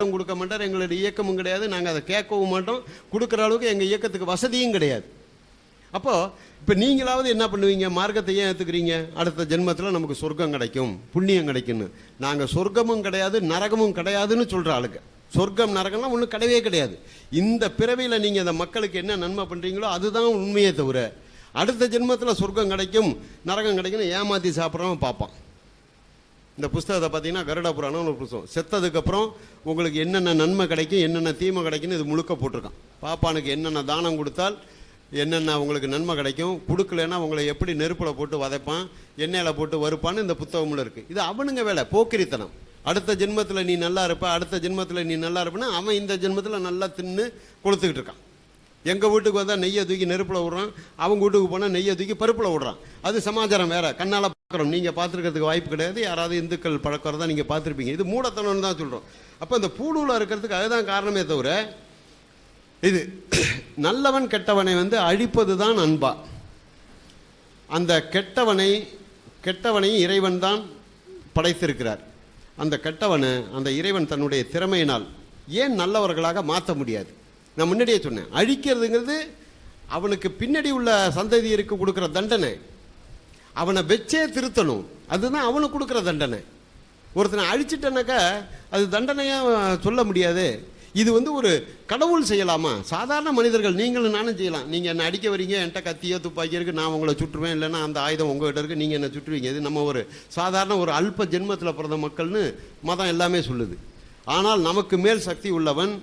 கொடுக்க மாட்டார். எங்களுடைய இயக்கமும் கிடையாது, நாங்கள் அதை கேட்கவும் மாட்டோம். கொடுக்குற அளவுக்கு எங்கள் இயக்கத்துக்கு வசதியும் கிடையாது. அப்போது இப்போ நீங்களாவது என்ன பண்ணுவீங்க? மார்க்கத்தை ஏன் ஏற்றுக்கிறீங்க? அடுத்த ஜென்மத்தில் நமக்கு சொர்க்கம் கிடைக்கும், புண்ணியம் கிடைக்குன்னு. நாங்கள் சொர்க்கமும் கிடையாது நரகமும் கிடையாதுன்னு சொல்கிற ஆளுங்க. சொர்க்கம் நரகம்லாம் ஒன்றும் கிடையவே கிடையாது. இந்த பிறவியில் நீங்கள் அந்த மக்களுக்கு என்ன நன்மை பண்ணுறீங்களோ அதுதான் உண்மையே தவிர அடுத்த ஜென்மத்தில் சொர்க்கம் கிடைக்கும் நரகம் கிடைக்குன்னு ஏமாற்றி சாப்பிட்றவன் பார்ப்பான். இந்த புஸ்தகத்தை பார்த்தீங்கன்னா கருட புராணம்னு ஒரு புஸ்தகம். செத்ததுக்கப்புறம் உங்களுக்கு என்னென்ன நன்மை கிடைக்கும் என்னென்ன தீமை கிடைக்குன்னு இது முழுக்க போட்டிருக்கான். பாப்பானுக்கு என்னென்ன தானம் கொடுத்தால் என்னென்ன உங்களுக்கு நன்மை கிடைக்கும், கொடுக்கலன்னா உங்களை எப்படி நெருப்பில் போட்டு வதைப்பான், எண்ணெயில் போட்டு வறுப்பான்னு இந்த புத்தகமுள்ள இருக்குது. இது அவனுங்க வேலை, போக்கிரித்தனம். அடுத்த ஜென்மத்தில் நீ நல்லா இருப்ப, அடுத்த ஜென்மத்தில் நீ நல்லா இருப்பேன்னா அவன் இந்த ஜென்மத்தில் நல்லா தின்னு கொளுத்துக்கிட்டு இருக்கான். எங்கள் வீட்டுக்கு வந்தால் நெய்யை தூக்கி நெருப்பில் விடுறான், அவங்க வீட்டுக்கு போனால் நெய்யை தூக்கி பருப்பில் விடுறான். அது சமாச்சாரம் வேறு, கண்ணால் பார்க்குறோம். நீங்கள் பார்த்துருக்கிறதுக்கு வாய்ப்பு கிடையாது. யாராவது இந்துக்கள் பழக்கிறதா நீங்கள் பார்த்துருப்பீங்க. இது மூடத்தனம்னு தான் சொல்கிறோம். அப்போ இந்த பூணூலாக இருக்கிறதுக்கு அதுதான் காரணமே தவிர இது நல்லவன் கெட்டவனை அழிப்பது தான் அன்பா. அந்த கெட்டவனையும் இறைவன் தான் படைத்திருக்கிறார். அந்த கெட்டவனை அந்த இறைவன் தன்னுடைய திறமையினால் ஏன் நல்லவர்களாக மாற்ற முடியாது? நான் முன்னாடியே சொன்னேன், அழிக்கிறதுங்கிறது அவனுக்கு பின்னாடி உள்ள சந்ததியருக்கு கொடுக்குற தண்டனை. அவனை வச்சே திருத்தணும், அதுதான் அவனுக்கு கொடுக்குற தண்டனை. ஒருத்தனை அழிச்சிட்டனாக்கா அது தண்டனையாக சொல்ல முடியாது. இது ஒரு கடவுள் செய்யலாமா? சாதாரண மனிதர்கள் நீங்களும் நானும் செய்யலாம். நீங்கள் என்னை அடிக்க வரீங்க, என்கிட்ட கத்தியோ துப்பாக்கி இருக்குது, நான் உங்களை சுட்டுருவேன். இல்லைன்னா அந்த ஆயுதம் உங்கள்கிட்ட இருக்குது, நீங்கள் என்னை சுட்டுருவீங்க. இது நம்ம ஒரு சாதாரண ஒரு அல்ப ஜென்மத்தில் பிறந்த மக்கள்னு மதம் எல்லாமே சொல்லுது. ஆனால் நமக்கு மேல் சக்தி உள்ளவன்,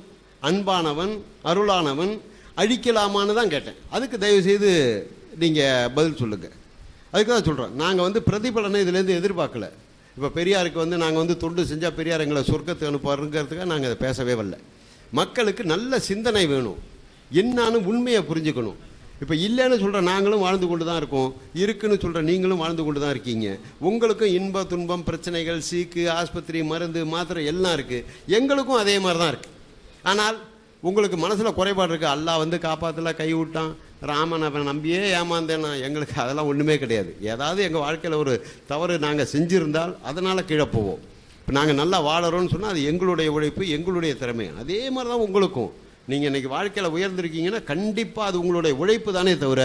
அன்பானவன், அருளானவன் அழிக்கலாமான்னு தான் கேட்டேன். அதுக்கு தயவுசெய்து நீங்கள் பதில் சொல்லுங்கள். அதுக்கு தான் சொல்கிறோம். நாங்கள் பிரதிபலனை இதுலேருந்து எதிர்பார்க்கல. இப்போ பெரியாருக்கு நாங்கள் தொண்டு செஞ்சால் பெரியார் எங்களை சொர்க்கத்துக்கு அனுப்புறதுக்காக நாங்கள் அதை பேசவே வரல. மக்களுக்கு நல்ல சிந்தனை வேணும், என்னான்னு உண்மையை புரிஞ்சுக்கணும். இப்போ இல்லைன்னு சொல்கிற நாங்களும் வாழ்ந்து கொண்டு தான் இருக்கோம், இருக்குன்னு சொல்கிற நீங்களும் வாழ்ந்து கொண்டு தான் இருக்கீங்க. உங்களுக்கும் இன்ப துன்பம் பிரச்சனைகள், சீக்கு, ஆஸ்பத்திரி, மருந்து, மாத்திரை எல்லாம் இருக்குது. எங்களுக்கும் அதே மாதிரி தான் இருக்குது. ஆனால் உங்களுக்கு மனசில் குறைபாடு இருக்குது. அல்லாஹ் காப்பாற்றல, கை விட்டான், ராமன் அவன் நம்பியே ஏமாந்தேன்னா, எங்களுக்கு அதெல்லாம் ஒன்றுமே கிடையாது. ஏதாவது எங்கள் வாழ்க்கையில் ஒரு தவறு நாங்கள் செஞ்சுருந்தால் அதனால் கீழே போவோம். இப்போ நாங்கள் நல்லா வாழறோம்னு சொன்னால் அது எங்களுடைய உழைப்பு, எங்களுடைய திறமை. அதே மாதிரி தான் உங்களுக்கும். நீங்கள் இன்றைக்கி வாழ்க்கையில் உயர்ந்திருக்கீங்கன்னா கண்டிப்பாக அது உங்களுடைய உழைப்பு தானே தவிர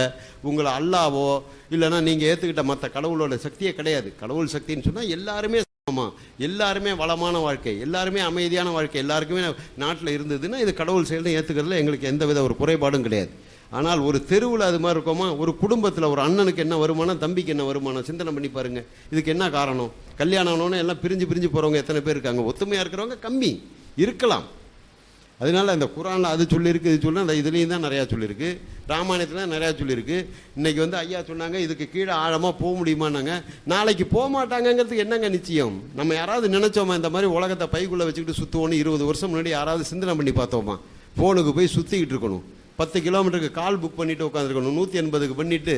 உங்களை அல்லாவோ இல்லைன்னா நீங்கள் ஏற்றுக்கிட்ட மற்ற கடவுளோட சக்தியே கிடையாது. கடவுள் சக்தின்னு சொன்னால் எல்லாருமே சமமாக, எல்லாருமே வளமான வாழ்க்கை, எல்லாருமே அமைதியான வாழ்க்கை, எல்லாருக்குமே நாட்டில் இருந்ததுன்னா இது கடவுள் செயல்தான் ஏற்றுக்கிறதுல எங்களுக்கு எந்தவித ஒரு குறைபாடும் கிடையாது. ஆனால் ஒரு தெருவில் அது மாதிரி இருக்கோமா? ஒரு குடும்பத்தில் ஒரு அண்ணனுக்கு என்ன வருமானம், தம்பிக்கு என்ன வருமானம், சிந்தனை பண்ணி பாருங்கள். இதுக்கு என்ன காரணம்? கல்யாணம் ஆனோன்னு எல்லாம் பிரிஞ்சு போகிறவங்க எத்தனை பேர் இருக்காங்க? ஒத்துமையாக இருக்கிறவங்க கம்மி இருக்கலாம். அதனால இந்த குரானில் அது சொல்லியிருக்கு, இது சொல்லி அந்த இதுலேயும் தான் நிறையா சொல்லியிருக்கு, ராமாயணத்தில் நிறையா சொல்லியிருக்கு. இன்றைக்கி ஐயா சொன்னாங்க இதுக்கு கீழே ஆழமாக போக முடியுமான்னாங்க. நாளைக்கு போக மாட்டாங்கங்கிறதுக்கு என்னங்க நிச்சயம்? நம்ம யாராவது நினச்சோமா இந்த மாதிரி உலகத்தை பைக்குள்ளே வச்சுக்கிட்டு சுற்றுவோன்னு 20 வருஷம் முன்னாடி யாராவது சிந்தனை பண்ணி பார்த்தோமா? ஃபோனுக்கு போய் சுற்றிக்கிட்டு இருக்கணும், 10 கிலோமீட்டருக்கு கால் புக் பண்ணிவிட்டு உட்காந்துருக்கணும், 180க்கு பண்ணிவிட்டு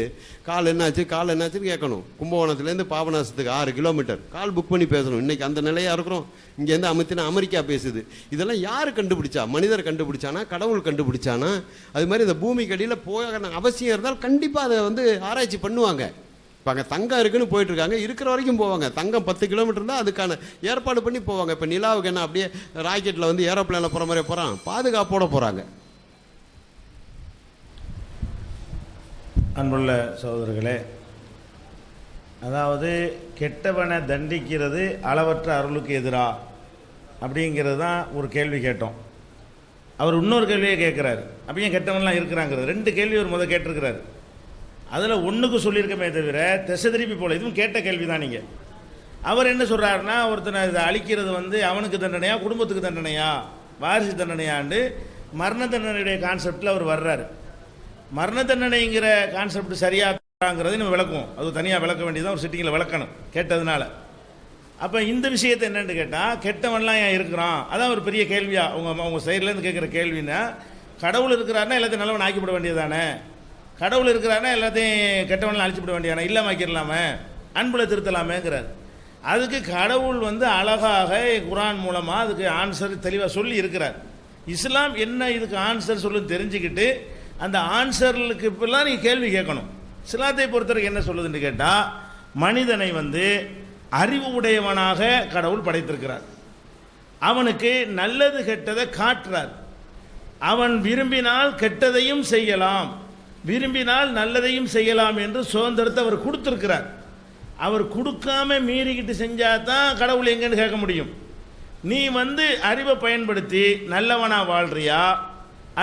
கால் என்னாச்சுன்னு கேட்கணும். கும்பகோணத்துலேருந்து பாபநாசத்துக்கு 6 கிலோமீட்டர் கால் புக் பண்ணி பேசணும். இன்றைக்கி அந்த நிலையாக இருக்கிறோம். இங்கேருந்து அமுத்தினா அமெரிக்கா பேசுது. இதெல்லாம் யார் கண்டுபிடிச்சா? மனிதர் கண்டுபிடிச்சானா, கடவுள் கண்டுபிடிச்சானா? அது மாதிரி இந்த பூமிக்கு அடியில் போக அவசியம் இருந்தால் கண்டிப்பாக அதை ஆராய்ச்சி பண்ணுவாங்க. இப்போ அங்கே தங்கம் இருக்குன்னு போயிட்டுருக்காங்க, இருக்கிற வரைக்கும் போவாங்க. தங்கம் 10 கிலோமீட்டர் தான் அதுக்கான ஏற்பாடு பண்ணி போவாங்க. இப்போ நிலாவுக்கு என்ன அப்படியே ராக்கெட்டில் ஏரோப்ளேனில் போகிற மாதிரி போகிறான், பாதுகாப்போடு போகிறாங்க. அன்புள்ள சகோதரர்களே, அதாவது கெட்டவனை தண்டிக்கிறது அளவற்ற அருளுக்கு எதிரா அப்படிங்கிறது தான் ஒரு கேள்வி கேட்டோம். அவர் இன்னொரு கேள்வியே கேட்குறாரு, அப்போ ஏன் கெட்டவன்லாம் இருக்கிறாங்கிறது 2 கேள்வி ஒரு முதல் கேட்டிருக்கிறாரு. அதில் ஒன்றுக்கு சொல்லியிருக்கமே தவிர திசை திருப்பி போல, இதுவும் கேட்ட கேள்வி தான். நீங்கள் அவர் என்ன சொல்கிறாருன்னா, ஒருத்தனை இதை அழிக்கிறது அவனுக்கு தண்டனையா, குடும்பத்துக்கு தண்டனையா, வாரிசு தண்டனையாண்டு மரண தண்டனையுடைய கான்செப்டில் அவர் வர்றாரு. மரண தண்டனைங்கிற கான்செப்ட் சரியாங்கிறதை நம்ம விளக்குவோம், அது தனியாக விளக்க வேண்டியதான், ஒரு சிட்டிங்கில் விளக்கணும் கேட்டதுனால. அப்போ இந்த விஷயத்தை என்னென்னு கேட்டால், கெட்டவன்லாம் ஏன் இருக்கிறான், அதான் ஒரு பெரிய கேள்வியாக அவங்க சைட்லேருந்து கேட்குற கேள்வின்னா, கடவுள் இருக்கிறாருன்னா எல்லாத்தையும் நல்லவன் ஆக்கிவிட வேண்டியதானே, கடவுள் இருக்கிறாருன்னா எல்லாத்தையும் கெட்டவன்லாம் அழிச்சுவிட வேண்டியதானே, இல்லாமல் ஆக்கிடலாமே, அன்புல திருத்தலாமேங்கிறார். அதுக்கு கடவுள் அழகாக குரான் மூலமாக அதுக்கு ஆன்சர் தெளிவாக சொல்லி இருக்கிறார். இஸ்லாம் என்ன இதுக்கு ஆன்சர் சொல்லுன்னு தெரிஞ்சுக்கிட்டு அந்த ஆன்சர்களுக்கு இப்பெல்லாம் நீங்கள் கேள்வி கேட்கணும். இஸ்லாத்தை பொறுத்தவரைக்கும் என்ன சொல்லுதுன்னு கேட்டால், மனிதனை அறிவு உடையவனாக கடவுள் படைத்திருக்கிறார். அவனுக்கு நல்லது கெட்டதை காட்டுறார். அவன் விரும்பினால் கெட்டதையும் செய்யலாம், விரும்பினால் நல்லதையும் செய்யலாம் என்று சுதந்திரத்தை அவர் கொடுத்துருக்கிறார். அவர் கொடுக்காம மீறிக்கிட்டு செஞ்சாதான் கடவுள் எங்கன்னு கேட்க முடியும். நீ அறிவை பயன்படுத்தி நல்லவனா வாழ்றியா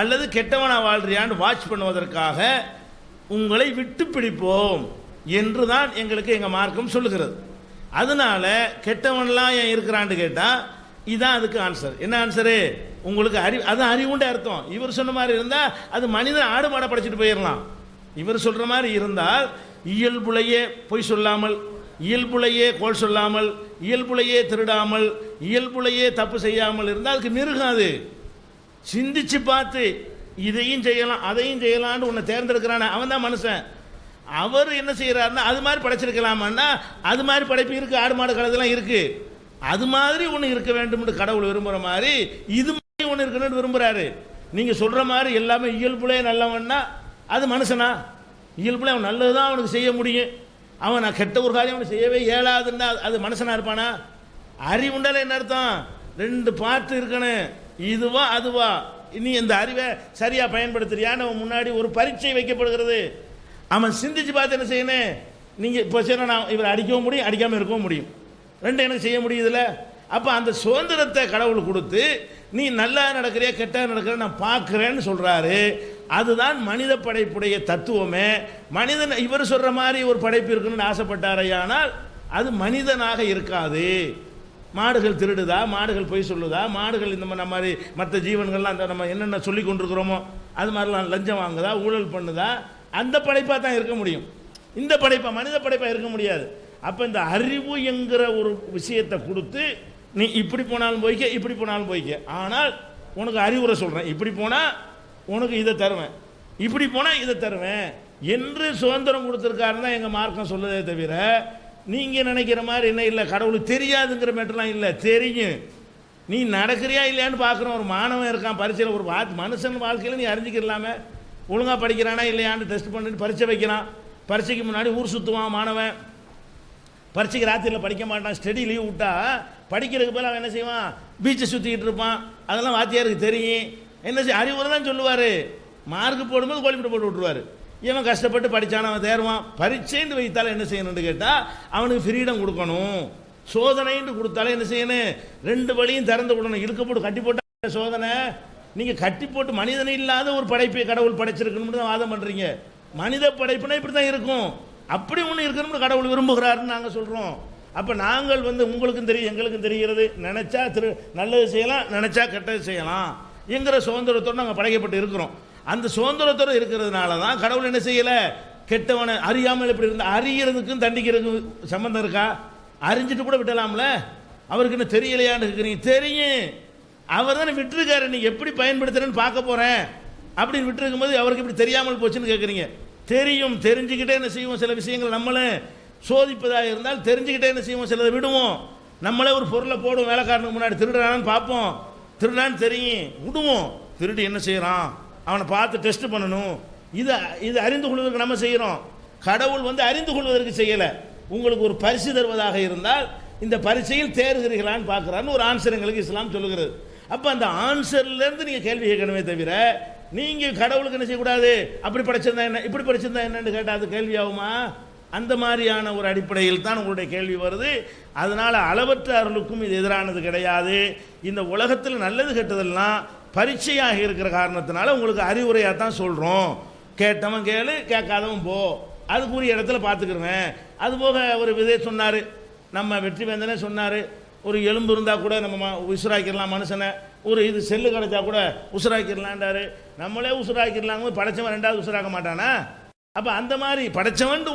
அல்லது கெட்டவனா வாழ்றியான்னு வாட்ச் பண்ணுவதற்காக உங்களை விட்டு பிடிப்போம் என்று தான் எங்களுக்கு எங்கள் மார்க்கம் சொல்லுகிறது. அதனால கெட்டவன்லாம் ஏன் இருக்கிறான்னு கேட்டால் இதுதான் அதுக்கு ஆன்சர். என்ன ஆன்சரு? உங்களுக்கு அதான் அறிவுண்ட அர்த்தம். இவர் சொன்ன மாதிரி இருந்தால் அது மனிதன் ஆடு மாடை படைச்சிட்டு போயிடலாம். இவர் சொல்கிற மாதிரி இருந்தால் இயல்புலையே பொய் சொல்லாமல், இயல்புலையே கோல் சொல்லாமல், இயல்புலையே திருடாமல், இயல்புலையே தப்பு செய்யாமல் இருந்தால் அதுக்கு மிருகம். அது சிந்திச்சு பார்த்து இதையும் செய்யலாம் அதையும் செய்யலான்னு உன்னை தேர்ந்தெடுக்கிறான அவன் தான் மனுஷன். அவர் என்ன செய்கிறாருன்னா அது மாதிரி படைச்சிருக்கலாமான்னா அது மாதிரி படைப்பு இருக்குது, ஆடு மாடு கலதெல்லாம் இருக்குது. அது மாதிரி ஒன்று இருக்க வேண்டும்னு கடவுள் விரும்புகிற மாதிரி இது மாதிரி ஒன்று இருக்கணும்னு விரும்புகிறாரு. நீங்கள் சொல்கிற மாதிரி எல்லாமே இயல்புலே நல்லவன்னா அது மனுஷனா? இயல்புல அவன் நல்லது தான் அவனுக்கு செய்ய முடியும். அவன் நான் கெட்ட ஒரு காரியம் அவனை செய்யவே இயலாதுன்னா அது மனுஷனாக இருப்பானா? அறிவுண்டால என்ன அர்த்தம்? ரெண்டு பாட்டு இருக்கணும், இதுவா அதுவா. நீ இந்த அறிவை சரியாக பயன்படுத்துறியான்னு அவன் முன்னாடி ஒரு பரீட்சை வைக்கப்படுகிறது. அவன் சிந்திச்சு பார்த்து என்ன செய்யணும்? நீங்கள் இப்போ சரி நான் இவர் அடிக்கவும் முடியும் அடிக்காமல் இருக்கவும் முடியும், ரெண்டு எனக்கு செய்ய முடியுதுல்ல. அப்போ அந்த சுதந்திரத்தை கடவுள் கொடுத்து நீ நல்லா நடக்கிறியா கெட்டா நடக்கிற நான் பார்க்குறேன்னு சொல்கிறாரு. அதுதான் மனித படைப்புடைய தத்துவமே. மனிதன் இவர் சொல்கிற மாதிரி ஒரு படைப்பு இருக்குன்னு ஆசைப்பட்டாரையானால் அது மனிதனாக இருக்காது. மாடுகள் திருடுதா, மாடுகள் பொய் சொல்லுதா, மாடுகள் இந்த மாதிரி மற்ற ஜீவன்கள்லாம் அந்த நம்ம என்னென்ன சொல்லி கொண்டிருக்கிறோமோ அது மாதிரிலாம் லஞ்சம் வாங்குதா, ஊழல் பண்ணுதா, அந்த படைப்பாக தான் இருக்க முடியும். இந்த படைப்பாக மனித படைப்பாக இருக்க முடியாது. அப்போ இந்த அறிவு என்கிற ஒரு விஷயத்தை கொடுத்து நீ இப்படி போனாலும் போய்க்க இப்படி போனாலும் போய்க்க, ஆனால் உனக்கு அறிவுரை சொல்கிறேன், இப்படி போனால் உனக்கு இதை தருவேன், இப்படி போனால் இதை தருவேன் என்று சுதந்திரம் கொடுத்துருக்காருன்னு தான் எங்கள் மார்க்கம் சொல்லுதே தவிர நீங்கள் நினைக்கிற மாதிரி என்ன இல்லை. கடவுளுக்கு தெரியாதுங்கிற மேட்டர்லாம் இல்லை, தெரியும். நீ நடக்கிறியா இல்லையான்னு பார்க்குறோம். ஒரு மாணவன் இருக்கான் பரீட்சையில், ஒரு மனுஷன் வாழ்க்கையில் நீ அறிஞ்சிக்கலாமே, ஒழுங்காக படிக்கிறானா இல்லையான்னு டெஸ்ட் பண்ணிட்டு பரீட்சை வைக்கிறான். பரீட்சைக்கு முன்னாடி ஊர் சுற்றுவான் மாணவன். பரீட்சைக்கு ராத்திரியில் படிக்க மாட்டான், ஸ்டடி லீவ் விட்டா படிக்கிறதுக்கு போல அவன் என்ன செய்வான்? பீச்சை சுற்றிக்கிட்டு இருப்பான். அதெல்லாம் வாத்தியாருக்கு தெரியும். என்ன செய்ய அறிவுரை தான் சொல்லுவார். மார்க் போடும்போது கோழிப்பிட்டு போட்டு விட்ருவார். இவன் கஷ்டப்பட்டு படித்தான், அவன் தேர்வான். பரீட்சைன்னு வைத்தாலும் என்ன செய்யணும்னு கேட்டால் அவனுக்கு ஃப்ரீடம் கொடுக்கணும். சோதனைன்னு கொடுத்தாலும் என்ன செய்யணும்? ரெண்டு வழியும் திறந்து விடணும். இழுக்க போட்டு கட்டி போட்டால் சோதனை. நீங்கள் கட்டி போட்டு மனிதன் இல்லாத ஒரு படைப்பை கடவுள் படைச்சிருக்கணும்னு தான் வாதம் பண்ணுறீங்க. மனித படைப்புனா இப்படி தான் இருக்கும். அப்படி ஒன்று இருக்கணும்னு கடவுள் விரும்புகிறாருன்னு நாங்கள் சொல்கிறோம். அப்போ நாங்கள் உங்களுக்கும் தெரியும் எங்களுக்கும் தெரிகிறது. நினச்சா நல்லது செய்யலாம், நினச்சா கெட்டது செய்யலாம் என்கிற சுதந்திரத்தோடு நாங்கள் படைக்கப்பட்டு இருக்கிறோம். அந்த சுதந்திரத்தோடு இருக்கிறதுனால தான் கடவுள் என்ன செய்யலை? கெட்டவனை அறியாமல் எப்படி இருந்தால் அறிகிறதுக்கும் தண்டிக்கிறதுக்கும் சம்மந்தம் இருக்கா? அறிஞ்சிட்டு கூட விட்டலாம்ல. அவருக்கு என்ன தெரியலையான்னு இருக்கிறீங்க? தெரியும், அவர் தானே விட்டுருக்காரு. நீ எப்படி பயன்படுத்துறேன்னு பார்க்க போகிறேன் அப்படின்னு விட்டுருக்கும் போது அவருக்கு இப்படி தெரியாமல் போச்சுன்னு கேட்குறீங்க. தெரியும், தெரிஞ்சுக்கிட்டே என்ன செய்வோம்? சில விஷயங்கள் நம்மளும் சோதிப்பதாக இருந்தால் தெரிஞ்சுக்கிட்டே என்ன செய்வோம்? சிலதை விடுவோம். நம்மளே ஒரு பொருளை போடுவோம், வேலைக்காரனுக்கு முன்னாடி திருடுறான்னு பார்ப்போம், திருடான்னு தெரியும், விடுவோம். திருடி என்ன செய்கிறான் அவனை பார்த்து டெஸ்ட் பண்ணணும். இது அறிந்து கொள்வதற்கு நம்ம செய்கிறோம். கடவுள் அறிந்து கொள்வதற்கு செய்யலை. உங்களுக்கு ஒரு பரிசு தருவதாக இருந்தால் இந்த பரீட்சையில் தேர்கிறீர்களான்னு பார்க்குறான்னு ஒரு ஆன்சர் எங்களுக்கு இஸ்லாம் சொல்லுகிறது. அப்போ அந்த ஆன்சர்லேருந்து நீங்கள் கேள்வி கேட்கணுமே தவிர நீங்கள் கடவுளுக்கு என்ன செய்யக்கூடாது? அப்படி படிச்சிருந்தா என்ன, இப்படி படிச்சிருந்தா என்னன்னு கேட்டால் அது கேள்வி ஆகுமா? அந்த மாதிரியான ஒரு அடிப்படையில் தான் உங்களுடைய கேள்வி வருது. அதனால் அளவற்ற அருளுக்கும் இது எதிரானது கிடையாது. இந்த உலகத்தில் நல்லது கெட்டதெல்லாம் பரீட்சையாக இருக்கிற காரணத்தினால உங்களுக்கு அறிவுரையாக தான் சொல்கிறோம். கேட்டவன் கேளு, கேட்காதவன் போ, அதுக்குரிய இடத்துல பார்த்துக்கிறேன். அதுபோக ஒரு விதை சொன்னார், நம்ம வெற்றி வேந்தனே சொன்னார், ஒரு எலும்பு இருந்தால் கூட நம்ம உசுராக்கிடலாம் மனுஷனை, ஒரு இது செல்லு கிடைச்சா கூட உசுராக்கிடலான்டாரு. நம்மளே உசுராக்கிடலாங்க, படைச்சவன் ரெண்டாவது உசுராக்க மாட்டானா? அப்போ அந்த மாதிரி படைச்சவன்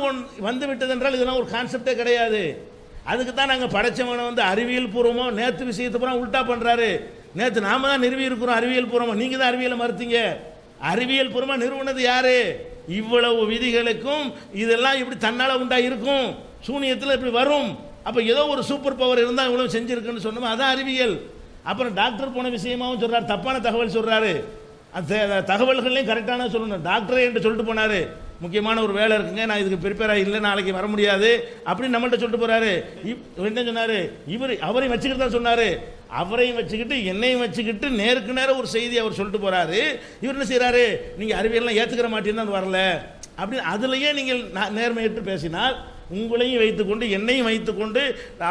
வந்து விட்டது என்றால் இதெல்லாம் ஒரு கான்செப்டே கிடையாது. அதுக்கு தான் நாங்கள் படைச்சவனை அறிவியல் பூர்வமாக நேற்று விஷயத்தை பூரா உல்ட்டா பண்ணுறாரு. நேற்று நாம தான் நிறுவி இருக்கிறோம் அறிவியல் பூர்வமாக, நீங்கள் தான் அறிவியலை மறுத்தீங்க. அறிவியல் பூர்வமாக நிறுவனது யாரு? இவ்வளவு விதிகளுக்கும் இதெல்லாம் இப்படி தன்னால் உண்டா இருக்கும், சூனியத்தில் இப்படி வரும். அப்போ ஏதோ ஒரு சூப்பர் பவர் இருந்தால் இவ்வளவு செஞ்சுருக்குன்னு சொன்னோம், அதான் அறிவியல். அப்புறம் டாக்டர் போன விஷயமாகவும் சொல்கிறார், தப்பான தகவல் சொல்கிறாரு. அந்த தகவல்களையும் கரெக்டான சொல்லணும். டாக்டரே என்று சொல்லிட்டு போனார், முக்கியமான ஒரு வேலை இருக்குங்க, நான் இதுக்கு ப்ரிப்பேராக இல்லை, நாளைக்கு வர முடியாது அப்படின்னு நம்மள்கிட்ட சொல்லிட்டு போகிறாரு. என்ன சொன்னார்? அவரையும் வச்சுக்கிட்டு தான் சொன்னார். அவரையும் வச்சுக்கிட்டு என்னையும் வச்சுக்கிட்டு நேருக்கு நேரம் ஒரு செய்தி அவர் சொல்லிட்டு போறாரு. இவர் என்ன செய்யறாரு, நீங்க அறிவியல்லாம் ஏத்துக்கிற மாட்டேன்னு வரல அப்படி அதுலயே நீங்கள் நேர்மையற்று பேசினால், உங்களையும் வைத்துக்கொண்டு என்னையும் வைத்துக்கொண்டு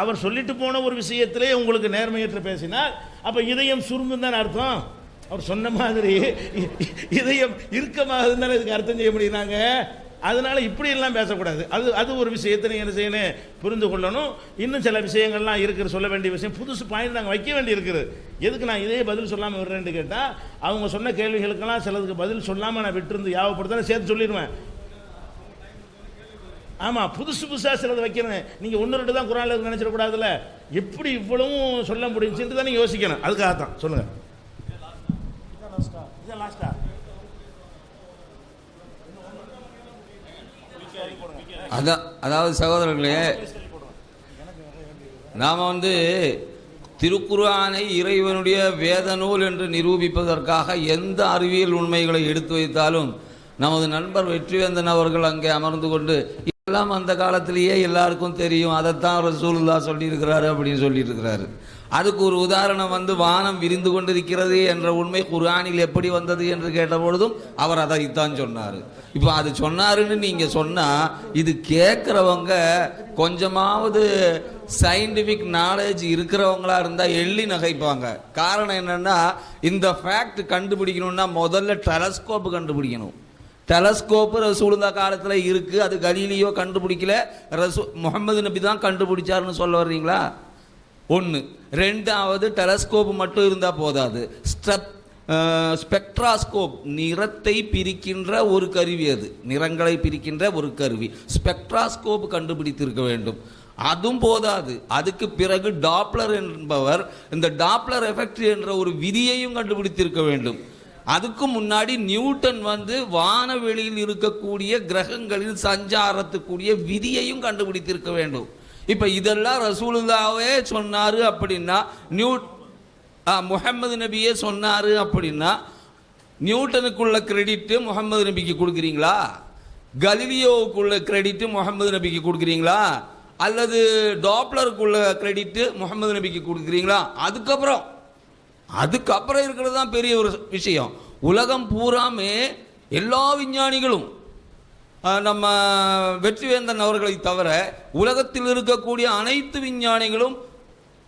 அவர் சொல்லிட்டு போன ஒரு விஷயத்திலே உங்களுக்கு நேர்மையற்று பேசினால், அப்ப இதயம் சுருங்கும் தான் அர்த்தம். அவர் சொன்ன மாதிரி இதயம் இறுக்கமாகுதுன்னு தானே இதுக்கு அர்த்தம் செய்ய முடியுறாங்க. அதனால இப்படி எல்லாம் பேசக்கூடாது. அது ஒரு விஷயத்தை நீங்கள் என்ன செய்யணும், புரிந்து கொள்ளணும். இன்னும் சில விஷயங்கள்லாம் இருக்குது, சொல்ல வேண்டிய விஷயம், புதுசு பாயிண்ட் நாங்கள் வைக்க வேண்டி இருக்குது. எதுக்கு நான் இதே பதில் சொல்லாமல் விடுறேன்னு கேட்டால், அவங்க சொன்ன கேள்விகளுக்கெல்லாம் சிலதுக்கு பதில் சொல்லாமல் நான் விட்டுருந்து யாவப்படுத்த சேர்த்து சொல்லிடுவேன். ஆமாம், புதுசு புதுசாக சிலது வைக்கணும். நீங்கள் ஒன்று ரெண்டு தான் குரானில் இருக்கு நினச்சிடக்கூடாதுல்ல. எப்படி இவ்வளவும் சொல்ல முடிஞ்சுன்னு தான் நீங்கள் யோசிக்கணும். அதுக்காக தான் சொல்லுங்கள். அதாவது சகோதரர்களே, நாம் திருக்குர்ஆனை இறைவனுடைய வேத நூல் என்று நிரூபிப்பதற்காக எந்த அறிவியல் உண்மைகளை எடுத்து வைத்தாலும் நமது நண்பர் வெற்றிவேந்தன் அவர்கள் அங்கே அமர்ந்து கொண்டு எல்லாம் அந்த காலத்திலேயே எல்லாருக்கும் தெரியும், அதைத்தான் ரசூலுல்லாஹ் சொல்லியிருக்கிறாரு அப்படின்னு சொல்லிட்டு இருக்கிறாரு. அதுக்கு ஒரு உதாரணம் வானம் விரிந்து கொண்டிருக்கிறது என்ற உண்மை குர்ஆனில் எப்படி வந்தது என்று கேட்டபொழுதும் அவர் அதைத்தான் சொன்னார். இப்போ அது சொன்னாருன்னு நீங்கள் சொன்னால், இது கேட்குறவங்க கொஞ்சமாவது சயின்டிஃபிக் நாலேஜ் இருக்கிறவங்களா இருந்தால் எள்ளி நகைப்பாங்க. காரணம் என்னென்னா, இந்த ஃபேக்ட் கண்டுபிடிக்கணும்னா முதல்ல டெலஸ்கோப் கண்டுபிடிக்கணும். டெலஸ்கோப்பு ரசூலுல்லாஹ் காலத்தில் இருக்குது, அது கலீலியோ கண்டுபிடிக்கல, முகமது நபி தான் கண்டுபிடிச்சாருன்னு சொல்ல வர்றீங்களா? ஒன்று. ரெண்டாவது, டெலஸ்கோப் மட்டும் இருந்தால் போதாது, ஸ்பெக்ட்ராஸ்கோப் நிறத்தை பிரிக்கின்ற ஒரு கருவி, அது நிறங்களை பிரிக்கின்ற ஒரு கருவி, ஸ்பெக்ட்ராஸ்கோப் கண்டுபிடித்திருக்க வேண்டும். அதுவும் போதாது, அதுக்கு பிறகு டாப்ளர் என்பவர் இந்த டாப்ளர் எஃபெக்ட் என்ற ஒரு விதியையும் கண்டுபிடித்திருக்க வேண்டும். அதுக்கு முன்னாடி நியூட்டன் வானவெளியில் இருக்கக்கூடிய கிரகங்களில் சஞ்சாரத்துக்குரிய விதியையும் கண்டுபிடித்திருக்க வேண்டும். இப்போ இதெல்லாம் ரசூலுல்லாஹ்வே சொன்னார் அப்படின்னா, முஹம்மது நபியே சொன்னார் அப்படின்னா, நியூட்டனுக்குள்ள கிரெடிட்டு முகமது நபிக்கு கொடுக்குறீங்களா? கலீலியோவுக்குள்ள கிரெடிட்டு முகமது நபிக்கு கொடுக்குறீங்களா? அல்லது டாப்ளருக்குள்ள கிரெடிட்டு முகமது நபிக்கு கொடுக்குறீங்களா? அதுக்கப்புறம் இருக்கிறது தான் பெரிய ஒரு விஷயம். உலகம் பூராமே எல்லா விஞ்ஞானிகளும் நம்ம வெற்றிவேந்தன் அவர்களை தவிர உலகத்தில் இருக்கக்கூடிய அனைத்து விஞ்ஞானிகளும்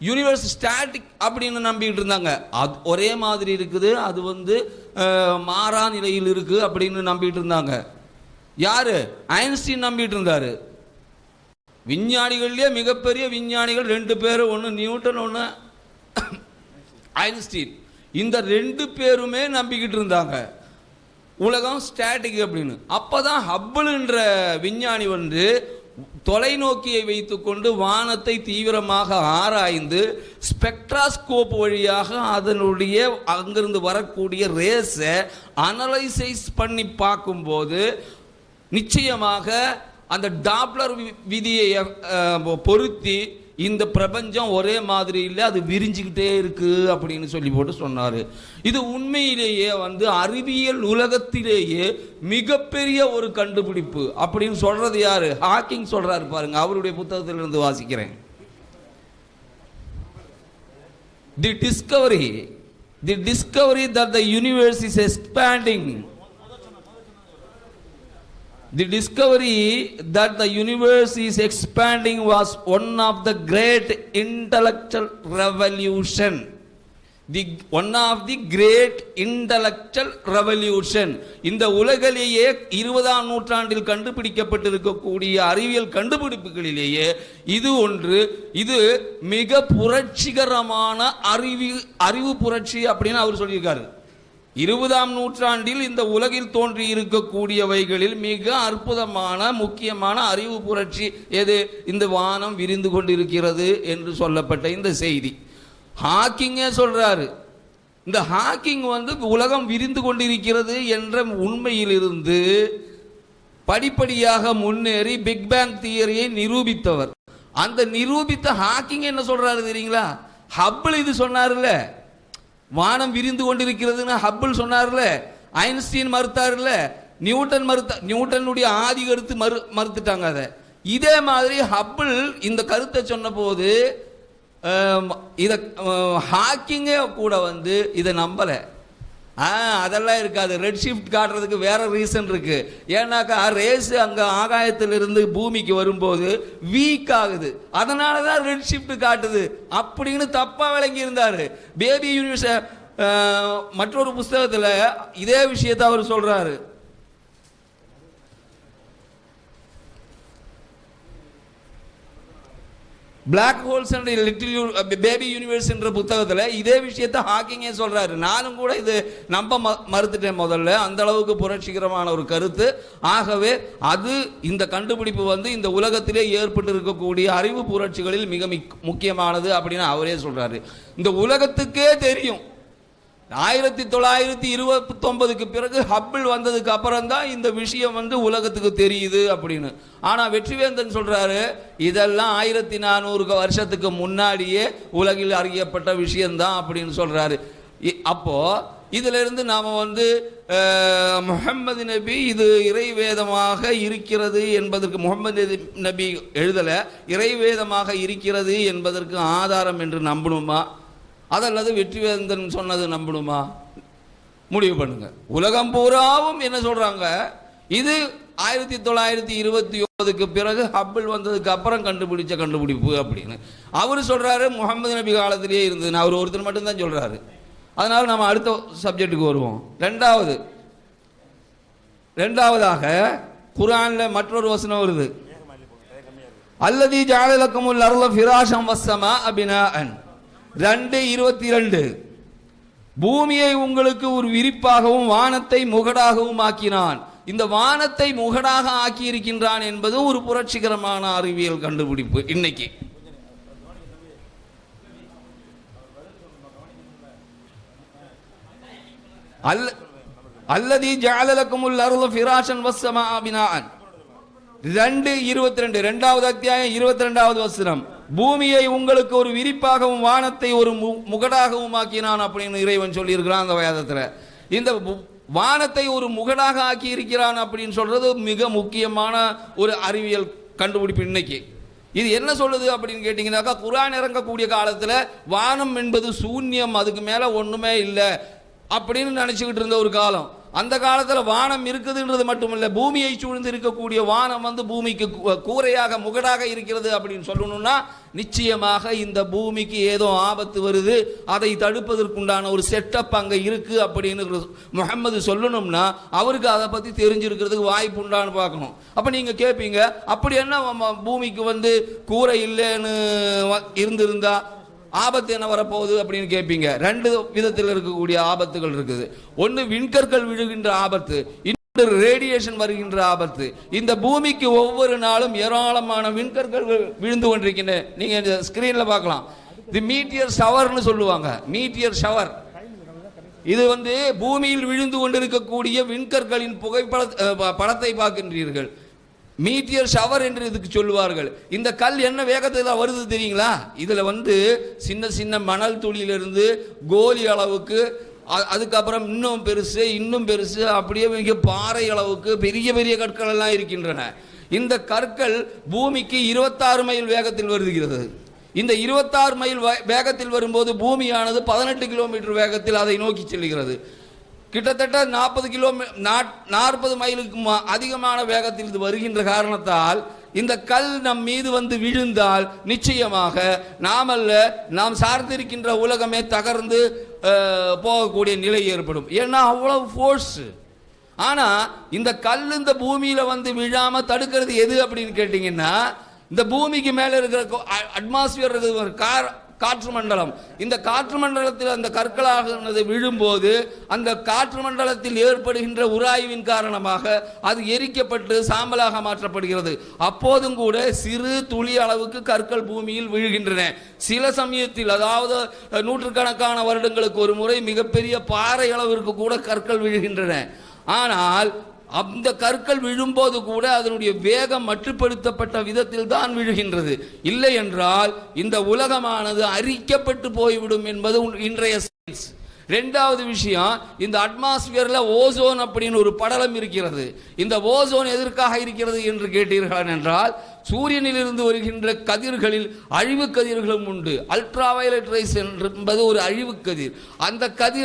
யூனிவர்ஸ் ஸ்டாட்டிக் அப்படின்னு நம்பிக்கிட்டு இருந்தாங்க. அது ஒரே மாதிரி இருக்குது, அது மாறா நிலையில் இருக்கு அப்படின்னு நம்பிட்டு இருந்தாங்க. யாரு? ஐன்ஸ்டீன் நம்பிட்டு இருந்தாரு. விஞ்ஞானிகள்லேயே மிகப்பெரிய விஞ்ஞானிகள் ரெண்டு பேர், ஒன்று நியூட்டன், ஒன்று ஐன்ஸ்டீன். இந்த ரெண்டு பேருமே நம்பிக்கிட்டு இருந்தாங்க உலகம் ஸ்டாட்டிக் அப்படின்னு. அப்பதான் ஹப்பிள் என்ற விஞ்ஞானி தொலைநோக்கியை வைத்துக்கொண்டு வானத்தை தீவிரமாக ஆராய்ந்து ஸ்பெக்ட்ராஸ்கோப் வழியாக அதனுடைய அங்கிருந்து வரக்கூடிய ரேஸை அனலைசைஸ் பண்ணி பார்க்கும்போது நிச்சயமாக அந்த டாப்ளர் விதியை பொருத்தி இந்த பிரபஞ்சம் ஒரே மாதிரி இல்லை, அது விரிஞ்சுக்கிட்டே இருக்கு அப்படின்னு சொல்லி போட்டு சொன்னார். இது உண்மையிலேயே அறிவியல் உலகத்திலேயே மிகப்பெரிய ஒரு கண்டுபிடிப்பு அப்படின்னு சொல்றது யாரு? ஹாக்கிங் சொல்றாரு பாருங்க. அவருடைய புத்தகத்திலிருந்து வாசிக்கிறேன். The discovery that the universe is expanding. The discovery that the universe is expanding was one of the great intellectual revolution. One of the great intellectual revolution. இந்த உலகிலேயே 20ஆம் நூற்றாண்டில் கண்டுபிடிக்கப்பட்டிருக்கக்கூடிய அறிவியல் கண்டுபிடிப்புகளிலேயே இது ஒன்று. இது மிக புரட்சிகரமான அறிவு புரட்சி அப்படின்னு அவர் சொல்லியிருக்காரு. 20ஆம் நூற்றாண்டில் இந்த உலகில் தோன்றி இருக்கக்கூடியவைகளில் மிக அற்புதமான முக்கியமான அறிவு புரட்சி எது? இந்த வானம் விரிந்து கொண்டிருக்கிறது என்று சொல்லப்பட்ட இந்த செய்தி. ஹாக்கிங்கே சொல்றாரு, இந்த ஹாக்கிங் உலகம் விரிந்து கொண்டிருக்கிறது என்ற உண்மையிலிருந்து படிப்படியாக முன்னேறி பிக் பேங் தியரியை நிரூபித்தவர். அந்த நிரூபித்த ஹாக்கிங் என்ன சொல்றாரு தெரியுங்களா? ஹப்பிள் இது சொன்னார்ல, வானம் விரிந்து கொண்டிருக்கிறதுன்னு ஹப்பிள் சொன்னார்ல, ஐன்ஸ்டீன் மறுத்தார்ல, நியூட்டனுடைய ஆதி கருத்து மறுத்துட்டாங்க. அதை இதே மாதிரி ஹப்பிள் இந்த கருத்தை சொன்ன போது இதை ஹாக்கிங்கே கூட வந்து இதை நம்பலை. அதெல்லாம் இருக்காது. ரெட் ஷிஃப்ட் காட்டுறதுக்கு வேற ரீசன் இருக்கு. ஏன்னாக்கா ரேஸ் அங்கே ஆகாயத்திலிருந்து பூமிக்கு வரும்போது வீக் ஆகுது, அதனால தான் ரெட் ஷிஃப்ட் காட்டுது அப்படின்னு தப்பா விளங்கி இருந்தாரு. பேபி யூனிவர்ஸ் மற்றொரு புஸ்தகத்தில் இதே விஷயத்தை அவர் சொல்றாரு. Black holes and little baby universe என்ற புத்தகத்தில் இதே விஷயத்தை ஹாக்கிங்கே சொல்றாரு. நானும் கூட இது நம்ப மறுத்துட்டேன் முதல்ல, அந்த அளவுக்கு புரட்சிகரமான ஒரு கருத்து. ஆகவே அது இந்த கண்டுபிடிப்பு வந்து இந்த உலகத்திலே ஏற்பட்டு இருக்கக்கூடிய அறிவு புரட்சிகளில் மிக முக்கியமானது அப்படின்னு அவரே சொல்றாரு. இந்த உலகத்துக்கே தெரியும் 1929க்கு பிறகு ஹப்பிள் வந்ததுக்கு அப்புறம் தான் இந்த விஷயம் வந்து உலகத்துக்கு தெரியுது அப்படின்னு. ஆனால் வெற்றிவேந்தன் சொல்றாரு இதெல்லாம் 1400 வருஷத்துக்கு முன்னாடியே உலகில் அறியப்பட்ட விஷயம்தான் அப்படின்னு சொல்றாரு. அப்போ இதுல இருந்து நாம வந்து முஹம்மது நபி இது இறைவேதமாக இருக்கிறது என்பதற்கு, முஹம்மது நபி எழுதல, இறைவேதமாக இருக்கிறது என்பதற்கு ஆதாரம் என்று நம்பணுமா, அதல்லது வெற்றிவேந்தன் சொன்னது நம்பணுமா? முடிவு பண்ணுங்க. உலகம் பூராவும் என்ன சொல்றாங்க, இது 1929க்கு பிறகு ஹப்பிள் வந்ததுக்கு அப்புறம் கண்டுபிடிச்ச கண்டுபிடிப்பு அப்படின்னு. அவர் சொல்றாரு முகமது நபி காலத்திலேயே இருந்தது. அவர் ஒருத்தர் மட்டும்தான் சொல்றாரு. அதனால நம்ம அடுத்த சப்ஜெக்டுக்கு வருவோம். ரெண்டாவதாக குர்ஆன்ல மற்றொரு வசனம் வருது. அல்லதி ஜஅல லக்குமுல் அர்த ஃபிராஷம் வஸ்ஸமாஅ பினாஅன் 2:22. பூமியை உங்களுக்கு ஒரு விரிப்பாகவும் வானத்தை முகடாகவும் ஆக்கினான். இந்த வானத்தை முகடாக ஆக்கி இருக்கின்றான் என்பது ஒரு புரட்சிகரமான அறிவியல் கண்டுபிடிப்பு. இன்னைக்கு அல்லதி ஜஅல லக்குமுல் அர்த ஃபிராஷன் வஸ்ஸமாஅ பினாஅன் 2:22 இரண்டாவது அத்தியாயம் 22வது வசனம். பூமியை உங்களுக்கு ஒரு விரிப்பாகவும் வானத்தை ஒரு முகடாகவும் ஆக்கினான் அப்படின்னு இறைவன் சொல்லி இருக்கிறான் அந்த வேதத்தில். இந்த வானத்தை ஒரு முகடாக ஆக்கி இருக்கிறான் அப்படின்னு சொல்றது மிக முக்கியமான ஒரு அறிவியல் கண்டுபிடிப்பு இன்னைக்கு. இது என்ன சொல்லுது அப்படின்னு கேட்டீங்கன்னாக்கா, குர்ஆன் இறங்கக்கூடிய காலத்தில் வானம் என்பது சூன்யம், அதுக்கு மேலே ஒன்றுமே இல்லை அப்படின்னு நினச்சிக்கிட்டு இருந்த ஒரு காலம். அந்த காலத்தில் வானம் இருக்குதுன்றது மட்டுமில்லை, பூமியை சூழ்ந்து இருக்கக்கூடிய வானம் வந்து பூமிக்கு கூரையாக முகடாக இருக்கிறது அப்படின்னு சொல்லணும்னா நிச்சயமாக இந்த பூமிக்கு ஏதோ ஆபத்து வருது, அதை தடுப்பதற்குண்டான ஒரு செட்டப் அங்கே இருக்கு அப்படின்னு முஹம்மது சொல்லணும்னா அவருக்கு அதை பற்றி தெரிஞ்சிருக்கிறதுக்கு வாய்ப்பு உண்டான்னு பார்க்கணும். அப்போ நீங்கள் கேட்பீங்க, அப்படி என்ன பூமிக்கு வந்து கூரை இல்லைன்னு இருந்திருந்தா ஆபத்து என்ன வரப்போகுது அப்படின்னு கேட்பீங்க. ரெண்டு விதத்தில் இருக்கக்கூடிய ஆபத்துகள் இருக்குது. ஒன்று விண்கற்கள் விழுகின்ற ஆபத்து, இன்னொன்று ரேடியேஷன் வருகின்ற ஆபத்து. இந்த பூமிக்கு ஒவ்வொரு நாளும் ஏராளமான விண்கற்கள் விழுந்து கொண்டிருக்கின்றன. நீங்க இந்த ஸ்கிரீன்ல பார்க்கலாம். தி மீட்டியர் ஷவர்னு சொல்லுவாங்க. மீட்டியர் ஷவர் இது வந்து பூமியில் விழுந்து கொண்டிருக்கக்கூடிய விண்கற்களின் படத்தை பார்க்கின்றீர்கள். மீட்டியர் ஷவர் என்று இதுக்கு சொல்லுவார்கள். இந்த கல் என்ன வேகத்தில் வருது தெரியுங்களா? இதில் வந்து சின்ன சின்ன மணல் துளியிலிருந்து கோலி அளவுக்கு, அதுக்கப்புறம் இன்னும் பெருசு அப்படியே மிக பாறை அளவுக்கு பெரிய பெரிய கற்கள் எல்லாம் இருக்கின்றன. இந்த கற்கள் பூமிக்கு 26 மைல் வேகத்தில் வருகிறது. இந்த 26 மைல் வேகத்தில் வரும்போது பூமியானது 18 கிலோமீட்டர் வேகத்தில் அதை நோக்கி செல்கிறது. கிட்டத்தட்ட 40 மைலுக்கு அதிகமான வேகத்தில் இது வருகின்ற காரணத்தால் இந்த கல் நம் மீது வந்து விழுந்தால் நிச்சயமாக நாம் சார்ந்திருக்கின்ற உலகமே தகர்ந்து போகக்கூடிய நிலை ஏற்படும். ஏன்னா அவ்வளவு ஃபோர்ஸ். ஆனா இந்த கல் இந்த பூமியில வந்து விழாம தடுக்கிறது எது அப்படின்னு கேட்டீங்கன்னா, இந்த பூமிக்கு மேல இருக்கிற அட்மாஸ்பியர் காற்று மண்டலம். இந்த காற்று மண்டலத்தில் அந்த கற்களாக விழும்போது அந்த காற்று மண்டலத்தில் ஏற்படுகின்ற உராய்வின் காரணமாக அது எரிக்கப்பட்டு சாம்பலாக மாற்றப்படுகிறது. அப்போதும் கூட சிறு துளி அளவுக்கு கற்கள் பூமியில் விழுகின்றன. சில சமயத்தில், அதாவது நூற்றுக்கணக்கான வருடங்களுக்கு ஒரு முறை மிகப்பெரிய பாறை அளவிற்கு கூட கற்கள் விழுகின்றன. ஆனால் அந்த கற்கள் விழும்போது கூட அதனுடைய வேகம் மட்டுப்படுத்தப்பட்ட விதத்தில் தான் விழுகின்றது. இல்லை என்றால் இந்த உலகமானது அரிக்கப்பட்டு போய்விடும் என்பது இன்றைய சயின்ஸ். ரெண்டாவது விஷயம், இந்த அட்மாஸ்பியர்ல ஓசோன் அப்படின்னு ஒரு படலம் இருக்கிறது. இந்த ஓசோன் எதற்காக இருக்கிறது என்று கேட்டீர்கள் என்றால், சூரியனிலிருந்து வருகின்ற கதிர்களில் அழிவு கதிர்களும் உண்டு. அல்ட்ரா வயலட் ரேஸ் என்பது ஒரு அழிவு கதிர். அந்த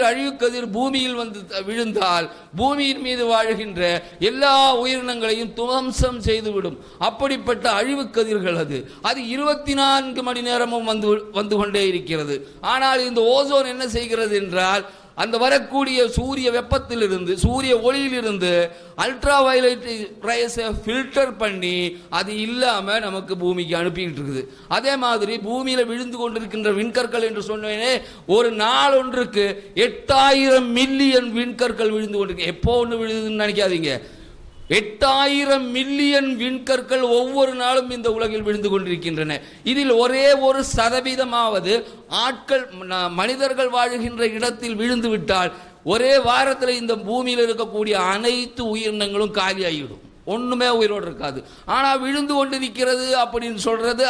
அழிவு கதிர் பூமியில் வந்து விழுந்தால் பூமியின் மீது வாழ்கின்ற எல்லா உயிரினங்களையும் துவம்சம் செய்துவிடும். அப்படிப்பட்ட அழிவு கதிர்கள் அது 24 மணி நேரமும் வந்து கொண்டே இருக்கிறது. ஆனால் இந்த ஓசோன் என்ன செய்கிறது என்றால், அந்த வரக்கூடிய சூரிய வெப்பத்திலிருந்து, சூரிய ஒளியிலிருந்து அல்ட்ரா வயலட் ரேஸை ஃபில்டர் பண்ணி அது இல்லாமல் நமக்கு பூமிக்கு அனுப்பிக்கிட்டு இருக்குது. அதே மாதிரி பூமியில் விழுந்து கொண்டிருக்கின்ற விண்கற்கள் என்று சொன்னேனே, ஒரு நாள் ஒன்றுக்கு 8000 மில்லியன் விண்கற்கள் விழுந்து கொண்டிருக்கு. எப்போ ஒன்று விழுதுன்னு நினைக்காதீங்க, 8000 மில்லியன் விண்கற்கள் ஒவ்வொரு நாளும் இந்த உலகில் விழுந்து கொண்டிருக்கின்றன. இதில் ஒரே 1% ஆட்கள் மனிதர்கள் வாழுகின்ற இடத்தில் விழுந்து விட்டால் ஒரே வாரத்தில் இந்த பூமியில் இருக்கக்கூடிய அனைத்து உயிரினங்களும் காலியாகிவிடும், ஒன்றுமே உயிரோடு இருக்காது. ஆனால் விழுந்து கொண்டிருக்கிறது அப்படின்னு சொல்றது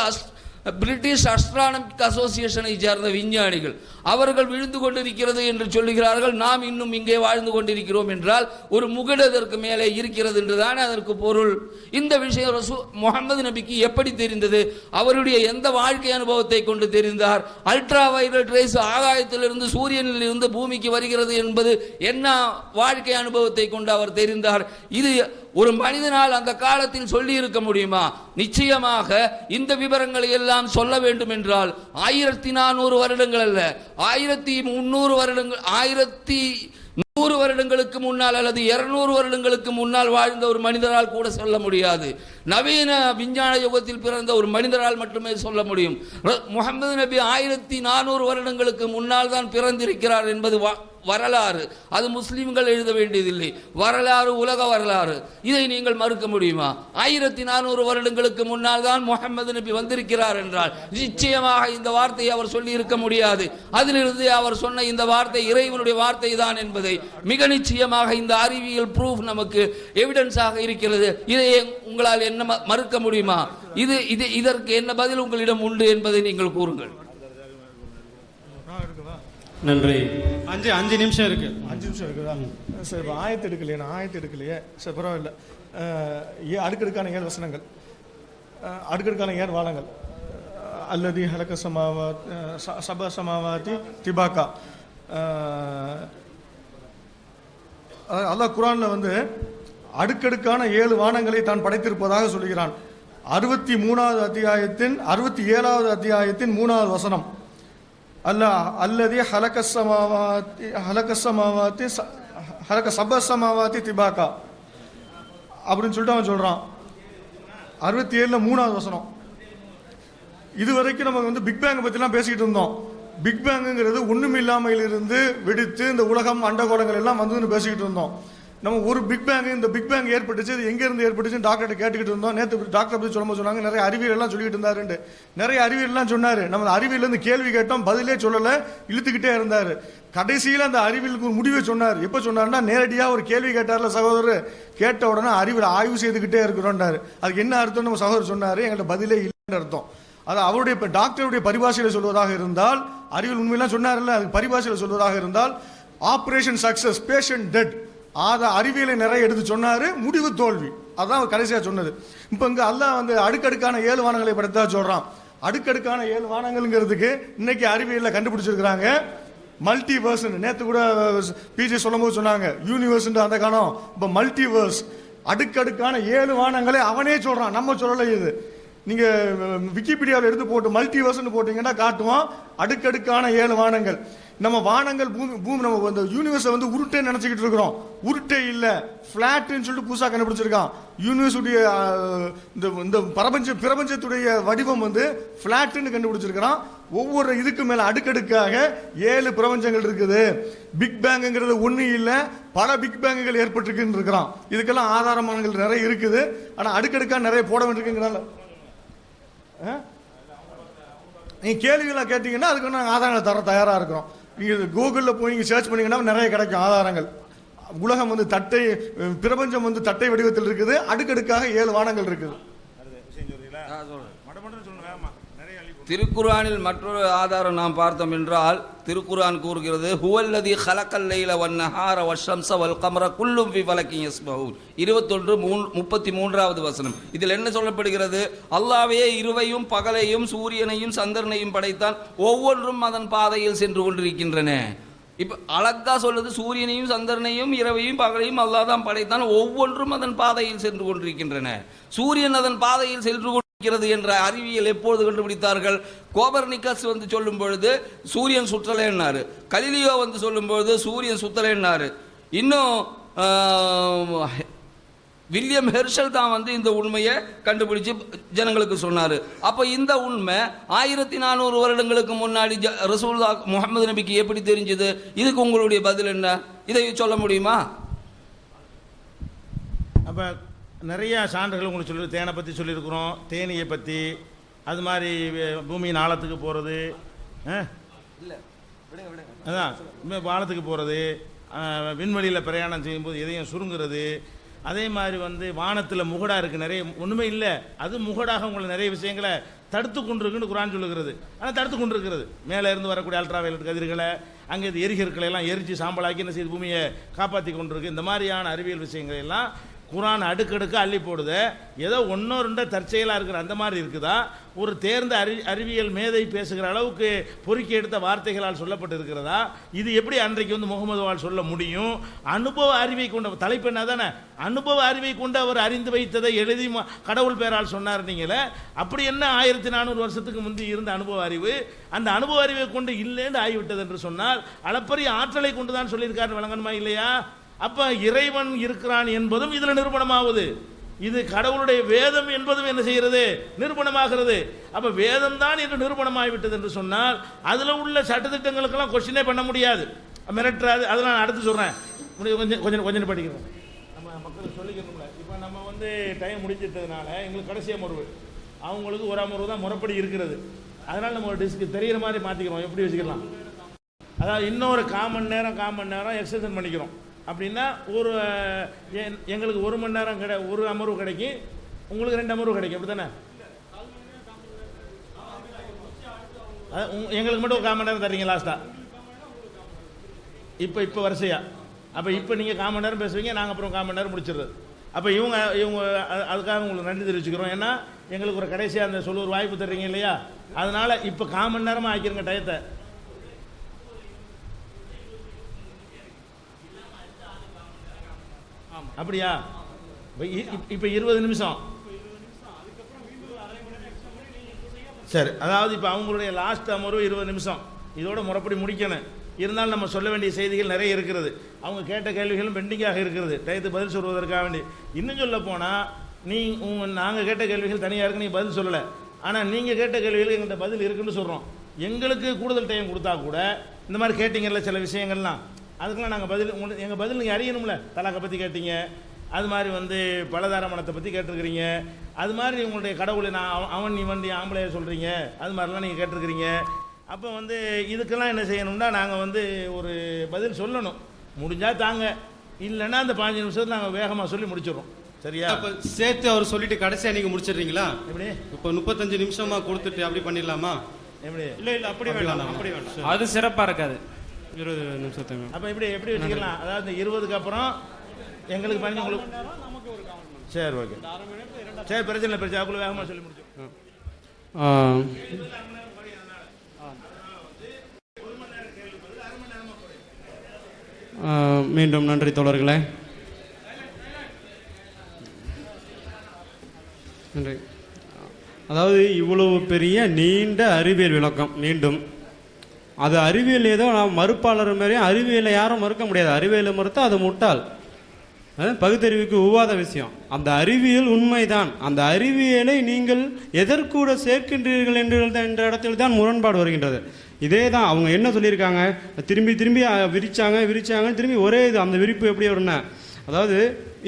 பிரிட்டிஷ் அஸ்ட்ரானமிக் அசோசியேஷனை சேர்ந்த விஞ்ஞானிகள். அவர்கள் விழுந்து கொண்டிருக்கிறது என்று சொல்லுகிறார்கள். நாம் இன்னும் இங்கே வாழ்ந்து கொண்டிருக்கிறோம் என்றால் ஒரு முகடதற்கு மேலே இருக்கிறது என்றுதான் அதற்கு பொருள். இந்த விஷயம் முகமது நபிக்கு எப்படி தெரிந்தது? அவருடைய எந்த வாழ்க்கை அனுபவத்தை கொண்டு தெரிந்தார்? அல்ட்ரா வயலட் ரேஸ் ஆகாயத்திலிருந்து சூரியனில் இருந்து பூமிக்கு வருகிறது என்பது என்ன வாழ்க்கை அனுபவத்தை கொண்டு அவர் தெரிந்தார்? இது ஒரு மனிதனால் அந்த காலத்தில் சொல்லி இருக்க முடியுமா? நிச்சயமாக இந்த விவரங்களை எல்லாம் சொல்ல வேண்டும் என்றால் 1400 வருடங்கள் அல்ல, 1300 வருடங்கள், 1100 வருடங்களுக்கு முன்னால் அல்லது 200 வருடங்களுக்கு முன்னால் வாழ்ந்த ஒரு மனிதரால் கூட சொல்ல முடியாது. நவீன விஞ்ஞான யுகத்தில் பிறந்த ஒரு மனிதரால் மட்டுமே சொல்ல முடியும். முகமது நபி 1400 வருடங்களுக்கு முன்னால் தான் பிறந்திருக்கிறார் என்பது வரலாறு. அது முஸ்லிம்கள் எழுத வேண்டியதில்லை, வரலாறு உலக வரலாறு. இதை நீங்கள் மறுக்க முடியுமா? 1400 வருடங்களுக்கு முன்னால் தான் முகமது நபி வந்திருக்கிறார் என்றால் நிச்சயமாக இந்த வார்த்தையை அவர் சொல்லி இருக்க முடியாது. அதிலிருந்து அவர் சொன்ன இந்த வார்த்தை இறைவனுடைய வார்த்தை தான் என்பதை மிக நிச்சயமாக இந்த அறிவியல் ப்ரூஃப் நமக்கு எவிடன்ஸாக இருக்கிறது. இதை உங்களால் என்ன மறுக்க முடியுமா? இதற்கு என்ன பதில் உங்களிடம் உண்டு என்பதை நீங்கள் கூறுங்கள். நன்றி. 5 நிமிஷம் இருக்கு. 5 நிமிஷம் இருக்குதா? சரி, இப்போ ஆயத்து எடுக்கலையே, நான் ஆயத்து எடுக்கலையே, சரி பரவாயில்ல. அடுக்கடுக்கான 7 வசனங்கள், அடுக்கடுக்கான 7 வானங்கள். அல்லதி ஹலக சப சமாவாதி திபாக்கா. அல்லாஹ் குர்ஆன்ல வந்து அடுக்கடுக்கான 7 வானங்களை தான் படைத்திருப்பதாக சொல்கிறான். 63வது அத்தியாயத்தின் 67வது அத்தியாயத்தின் 3வது வசனம். அல்லதி ஹலக சப சமாவாதி திபாக்கா அப்படின்னு சொல்லிட்டு அவன் சொல்றான். 67ல 3வது வசனம். இதுவரைக்கும் நம்ம வந்து பிக் பேங் பத்திலாம் பேசிக்கிட்டு இருந்தோம். பிக் பேங்குங்கிறது ஒண்ணுமில்லாமையிலிருந்து வெடித்து இந்த உலகம் அண்டகோளங்கள் எல்லாம் வந்து பேசிக்கிட்டு இருந்தோம். நம்ம ஒரு பிக் பேங், இந்த பிக் பேங் ஏற்பட்டுச்சு, இது எங்க இருந்து ஏற்பட்டுச்சுன்னு டாக்டர்கிட்ட கேட்டுக்கிட்டு இருந்தோம். நேற்று டாக்டர் பத்தி சொல்லும்போது சொன்னாங்க நிறைய அறிவியல் எல்லாம் சொல்லிட்டு இருந்தாரு, நிறைய அறிவியல் எல்லாம் சொன்னாரு. நம்ம அறிவியல் இருந்து கேள்வி கேட்டோம், பதிலே சொல்லல, இழுத்துக்கிட்டே இருந்தாரு. கடைசியில் அந்த அறிவியலுக்கு ஒரு முடிவை சொன்னார். எப்ப சொன்னார்னா, நேரடியா ஒரு கேள்வி கேட்டார்ல சகோதரர், கேட்ட உடனே அறிவியல் ஆய்வு செய்துக்கிட்டே இருக்கிறோம்னாரு. அதுக்கு என்ன அர்த்தம் நம்ம சகோதரர் சொன்னாரு, எங்கள்கிட்ட பதிலே இல்லைன்னு அர்த்தம். அது அவருடைய டாக்டருடைய பரிபாஷையில சொல்வதாக இருந்தால், அறிவியல் உண்மையெல்லாம் சொன்னார்ல, அதுக்கு பரிபாஷையில சொல்வதாக இருந்தால் ஆபரேஷன் சக்சஸ், பேஷண்ட் டெட், அதை அறிவியலை நிறைய எடுத்து சொன்னாரு, முடிவு தோல்வி. அதான் கடைசியா சொன்னது. இப்ப இங்க அல்லாஹ் வந்து அடுக்கடுக்கான 7 வானங்களை படைத்தா சொல்றான். அடுக்கடுக்கான 7 வானங்கள்ங்கிறதுக்கு இன்னைக்கு அறிவியல்ல கண்டுபிடிச்சிருக்கிறாங்க மல்டிவர்ஸ். நேத்து கூட பிஜே சொல்லும் போது சொன்னாங்க யூனிவர்ஸ் அந்த காலம். இப்ப மல்டிவர்ஸ், அடுக்கடுக்கான 7 வானங்களை அவனே சொல்றான், நம்ம சொல்லல. இது நீங்க விக்கிபீடியாவில் எடுத்து போட்டு மல்டிவர்ஸ் போட்டீங்கன்னா காட்டுவோம் அடுக்கடுக்கான 7 வானங்கள். நம்ம வானங்கள் பூமி நம்ம இந்த யூனிவர்ஸை வந்து உருட்டை நினைச்சுக்கிட்டு இருக்கிறோம். உருட்டை இல்ல, பிளாட்னு சொல்லிட்டு புதுசாக கண்டுபிடிச்சிருக்கான். யூனிவர்ஸுடைய இந்த பிரபஞ்சத்துடைய வடிவம் வந்து பிளாட்னு கண்டுபிடிச்சிருக்கிறான். ஒவ்வொரு இதுக்கு மேல அடுக்கடுக்காக 7 பிரபஞ்சங்கள் இருக்குது. பிக் பேங்குங்கிறது ஒண்ணு இல்ல, பல பிக் பேங்குகள் ஏற்பட்டிருக்குன்னு இருக்கிறான். இதுக்கெல்லாம் ஆதாரமானங்கள் நிறைய இருக்குது. ஆனா அடுக்கடுக்கா நிறைய போட வேண்டியிருக்குங்கிறாங்க. நீங்க கேள்விகளாக கேட்டீங்கன்னா அதுக்கு நாங்கள் ஆதாரங்களை தர தயாராக இருக்கிறோம். நீங்கள் கூகுளில் போய் நீங்கள் சர்ச் பண்ணீங்கன்னா நிறைய கிடைக்கும் ஆதாரங்கள். உலகம் வந்து பிரபஞ்சம் வந்து தட்டை வடிவத்தில் இருக்குது. அடுக்கடுக்காக 7 வானங்கள் இருக்குது. திருக்குர்ஆனில் மற்றொரு ஆதாரம் நாம் பார்த்தோம் என்றால், திருக்குர்ஆன் கூறுகிறது, ஹுவல்லதி ஹலக்கல் லைல வன்னஹார வஷ்ஷம்ஸ வல் கமர குல்லும் ஃபி ஃபலக்கின் யஸ்பஹூன். 21:33வது வசனம். இதில் என்ன சொல்லப்படுகிறது? அல்லாஹ்வே இரவையும் பகலையும் சூரியனையும் சந்திரனையும் படைத்தான், ஒவ்வொன்றும் அதன் பாதையில் சென்று கொண்டிருக்கின்றன. இப்போ அழகா சொல்லுது, சூரியனையும் சந்திரனையும் இரவையும் பகலையும் அல்லாஹ் தான் படைத்தான், ஒவ்வொன்றும் அதன் பாதையில் சென்று கொண்டிருக்கின்றன. சூரியன் அதன் பாதையில் சென்று கொண்டிருக்கிறது என்ற அறிவியல் எப்பொழுது கண்டுபிடித்தார்கள்? கோபர்னிக்கஸ் வந்து சொல்லும் பொழுது சூரியன் சுற்றலைன்னாரு, கலிலியோ வந்து சொல்லும் பொழுது சூரியன் சுத்தலைன்னாரு, இன்னும் வில்லியம் ஹெர்ஷல் தான் வந்து இந்த உண்மையை கண்டுபிடிச்சு ஜனங்களுக்கு சொன்னார். அப்போ இந்த உண்மை 1400 வருடங்களுக்கு முன்னாடி ரசூலுல்லாஹ் முஹம்மது நபிக்கு எப்படி தெரிஞ்சது? இதுக்கு உங்களுடைய பதில் என்ன? இதை சொல்ல முடியுமா? அப்போ நிறையா சான்றுகள் உங்களுக்கு சொல்லி, தேனை பற்றி சொல்லியிருக்கிறோம், தேனியை பற்றி, அது மாதிரி பூமியின் ஆழத்துக்கு போகிறது, அதான் வானத்துக்கு போகிறது, விண்வெளியில் பிரயாணம் செய்யும்போது எதையும் சுருங்குறது, அதே மாதிரி வந்து வானத்தில் முகடாக இருக்குது, நிறைய ஒன்றுமே இல்லை, அது முகடாக உங்களை நிறைய விஷயங்களை தடுத்து கொண்டிருக்குன்னு குர்ஆன் சொல்லுகிறது. ஆனால் தடுத்து கொண்டிருக்கிறது, மேலே இருந்து வரக்கூடிய அல்ட்ரா வயலட் கதிர்களை, அங்கே இது எரிகற்களை எல்லாம் எரித்து சாம்பலாக்கி என்ன செய்து பூமியை காப்பாற்றி கொண்டிருக்கு. இந்த மாதிரியான அறிவியல் விஷயங்கள் எல்லாம் குர்ஆன் அடுக்கடுக்க அள்ளி போடுது. ஏதோ ஒன்றோ ரெண்டோ தற்செயலாக இருக்கிற அந்த மாதிரி இருக்குதா? ஒரு தேர்ந்த அறிவியல் மேதை பேசுகிற அளவுக்கு பொறுக்கி எடுத்த வார்த்தைகளால் சொல்லப்பட்டு இருக்கிறதா? இது எப்படி அன்றைக்கு வந்து முகமதுவால் சொல்ல முடியும்? அனுபவ அறிவை கொண்ட தலைப்பு என்ன தானே, அனுபவ அறிவை கொண்டு அவர் அறிந்து வைத்ததை எழுதி கடவுள் பேரால் சொன்னார். நீங்களே அப்படி என்ன 1400 வருஷத்துக்கு முந்தி இருந்த அனுபவ அறிவு, அந்த அனுபவ அறிவை கொண்டு இல்லைன்னு ஆகிவிட்டது என்று சொன்னால் அளப்பரிய ஆற்றலை கொண்டு தான் சொல்லியிருக்காரு, விளங்கணுமா இல்லையா? அப்ப இறைவன் இருக்கிறான் என்பதும் இதுல நிரூபணமாகுது. இது கடவுளுடைய வேதம் என்பதும் என்ன செய்கிறது? நிரூபணமாகிறது. அப்ப வேதம் தான் என்று நிரூபணமாகிவிட்டது என்று சொன்னால் அதுல உள்ள சட்டத்திட்டங்களுக்கெல்லாம் கொஸ்டினே பண்ண முடியாது, மிரட்டாது. அதெல்லாம் நான் அடுத்து சொல்றேன், கொஞ்சம் கொஞ்சம் படிக்கிறோம், நம்ம மக்களுக்கு சொல்லிக்கணும்ல. இப்போ நம்ம வந்து டைம் முடிஞ்சிட்டதுனால எங்களுக்கு கடைசி அமர்வு, அவங்களுக்கு ஒரு அமர்வு தான் முறைப்படி இருக்கிறது. அதனால நம்ம ஒரு டிஸ்க்கு தெரிகிற மாதிரி மாற்றிக்கிறோம். எப்படி வச்சுக்கலாம்? அதாவது இன்னொரு கால் மணி நேரம் எக்ஸ்டென்ஷன் பண்ணிக்கிறோம். அப்படின்னா ஒரு எங்களுக்கு 1 மணி நேரம் ஒரு அமர்வு கிடைக்கும், உங்களுக்கு 2 அமர்வு கிடைக்கும். அப்படி தானே? எங்களுக்கு மட்டும் ஒரு 1/4 மணி நேரம் தரீங்க லாஸ்ட்டாக, இப்போ வரிசையா. அப்போ இப்போ நீங்கள் 1/4 மணி நேரம் பேசுவீங்க, நாங்கள் அப்புறம் 1/4 மணி நேரம் முடிச்சிடுறது. அப்போ இவங்க அதுக்காக உங்களுக்கு நன்றி தெரிவிச்சுக்கிறோம். ஏன்னா எங்களுக்கு ஒரு கடைசியாக அந்த சொல்ல ஒரு வாய்ப்பு தர்றீங்க இல்லையா? அதனால் இப்போ 1/4 மணி நேரமாக ஆக்கிருங்க டயத்தை. அப்படியா? இப்போ 20 நிமிஷம். சரி, அதாவது இப்போ அவங்களுடைய லாஸ்ட் அமர்வு 20 நிமிஷம், இதோட முறைப்படி முடிக்கணும். இருந்தாலும் நம்ம சொல்ல வேண்டிய செய்திகள் நிறைய இருக்கிறது. அவங்க கேட்ட கேள்விகளும் பெண்டிங்காக இருக்கிறது, டயத்துக்கு பதில் சொல்வதற்காக வேண்டி. இன்னும் சொல்ல போனால் நாங்கள் கேட்ட கேள்விகள் தனியாக இருக்கு, நீங்கள் பதில் சொல்லலை. ஆனால் நீங்கள் கேட்ட கேள்விகள் எங்கள்கிட்ட பதில் இருக்குன்னு சொல்கிறோம். எங்களுக்கு கூடுதல் டைம் கொடுத்தா கூட இந்த மாதிரி கேட்டிங்கல்ல சில விஷயங்கள்லாம், அதுக்கெல்லாம் நாங்கள் பதில் எங்கள் பதில் நீங்கள் அறியணும்ல. தலாக்கை பற்றி கேட்டீங்க, அது மாதிரி வந்து பலதார மனத்தை பற்றி கேட்டிருக்கிறீங்க, அது மாதிரி உங்களுடைய கடவுளை நான் அவன் இவன் ஆம்பளைய சொல்கிறீங்க, அது மாதிரிலாம் நீங்கள் கேட்டிருக்கிறீங்க. அப்போ வந்து இதுக்கெல்லாம் என்ன செய்யணும்னா நாங்கள் வந்து ஒரு பதில் சொல்லணும். முடிஞ்சால் தாங்க, இல்லைன்னா அந்த 15 நிமிஷத்தில் நாங்கள் வேகமாக சொல்லி முடிச்சிடுறோம். சரியா? அப்போ சேர்த்து அவர் சொல்லிட்டு கடைசியாக நீங்கள் முடிச்சிடுறீங்களா? எப்படி இப்போ 35 நிமிஷமாக கொடுத்துட்டு அப்படி பண்ணிடலாமா? எப்படி? இல்லை அப்படி வேண்டாம், அப்படி வேண்டாம், அது சிறப்பாக இருக்காது. 20 நிமிஷத்துக்கு. அப்போ எப்படி வச்சுக்கலாம்? அதாவது 20க்கு அப்புறம் எங்களுக்கு 15 உங்களுக்கு. சரி, ஓகே, சரி, பிரச்சனை இல்லை, அதுக்குள்ள வேகமாக சொல்லி முடிச்சோம். மீண்டும் நன்றி தோழர்களே, நன்றி. அதாவது இவ்வளவு பெரிய நீண்ட அறிவியல் விளக்கம், மீண்டும் அது அறிவியல் ஏதோ நான் மறுப்பாளர் மாதிரியும் அறிவியலை யாரும் மறுக்க முடியாது. அறிவியலை மறுத்தா அது முட்டாள், பகுத்தறிவுக்கு ஒவ்வாத விஷயம். அந்த அறிவியல் உண்மைதான். அந்த அறிவியலை நீங்கள் எதற்கூட சேர்க்கின்றீர்கள் என்ற இடத்தில் தான் முரண்பாடு வருகின்றது. இதே தான் அவங்க என்ன சொல்லியிருக்காங்க, திரும்பி விரிச்சாங்க திரும்பி ஒரே இது. அந்த விரிப்பு எப்படி வரும்னா, அதாவது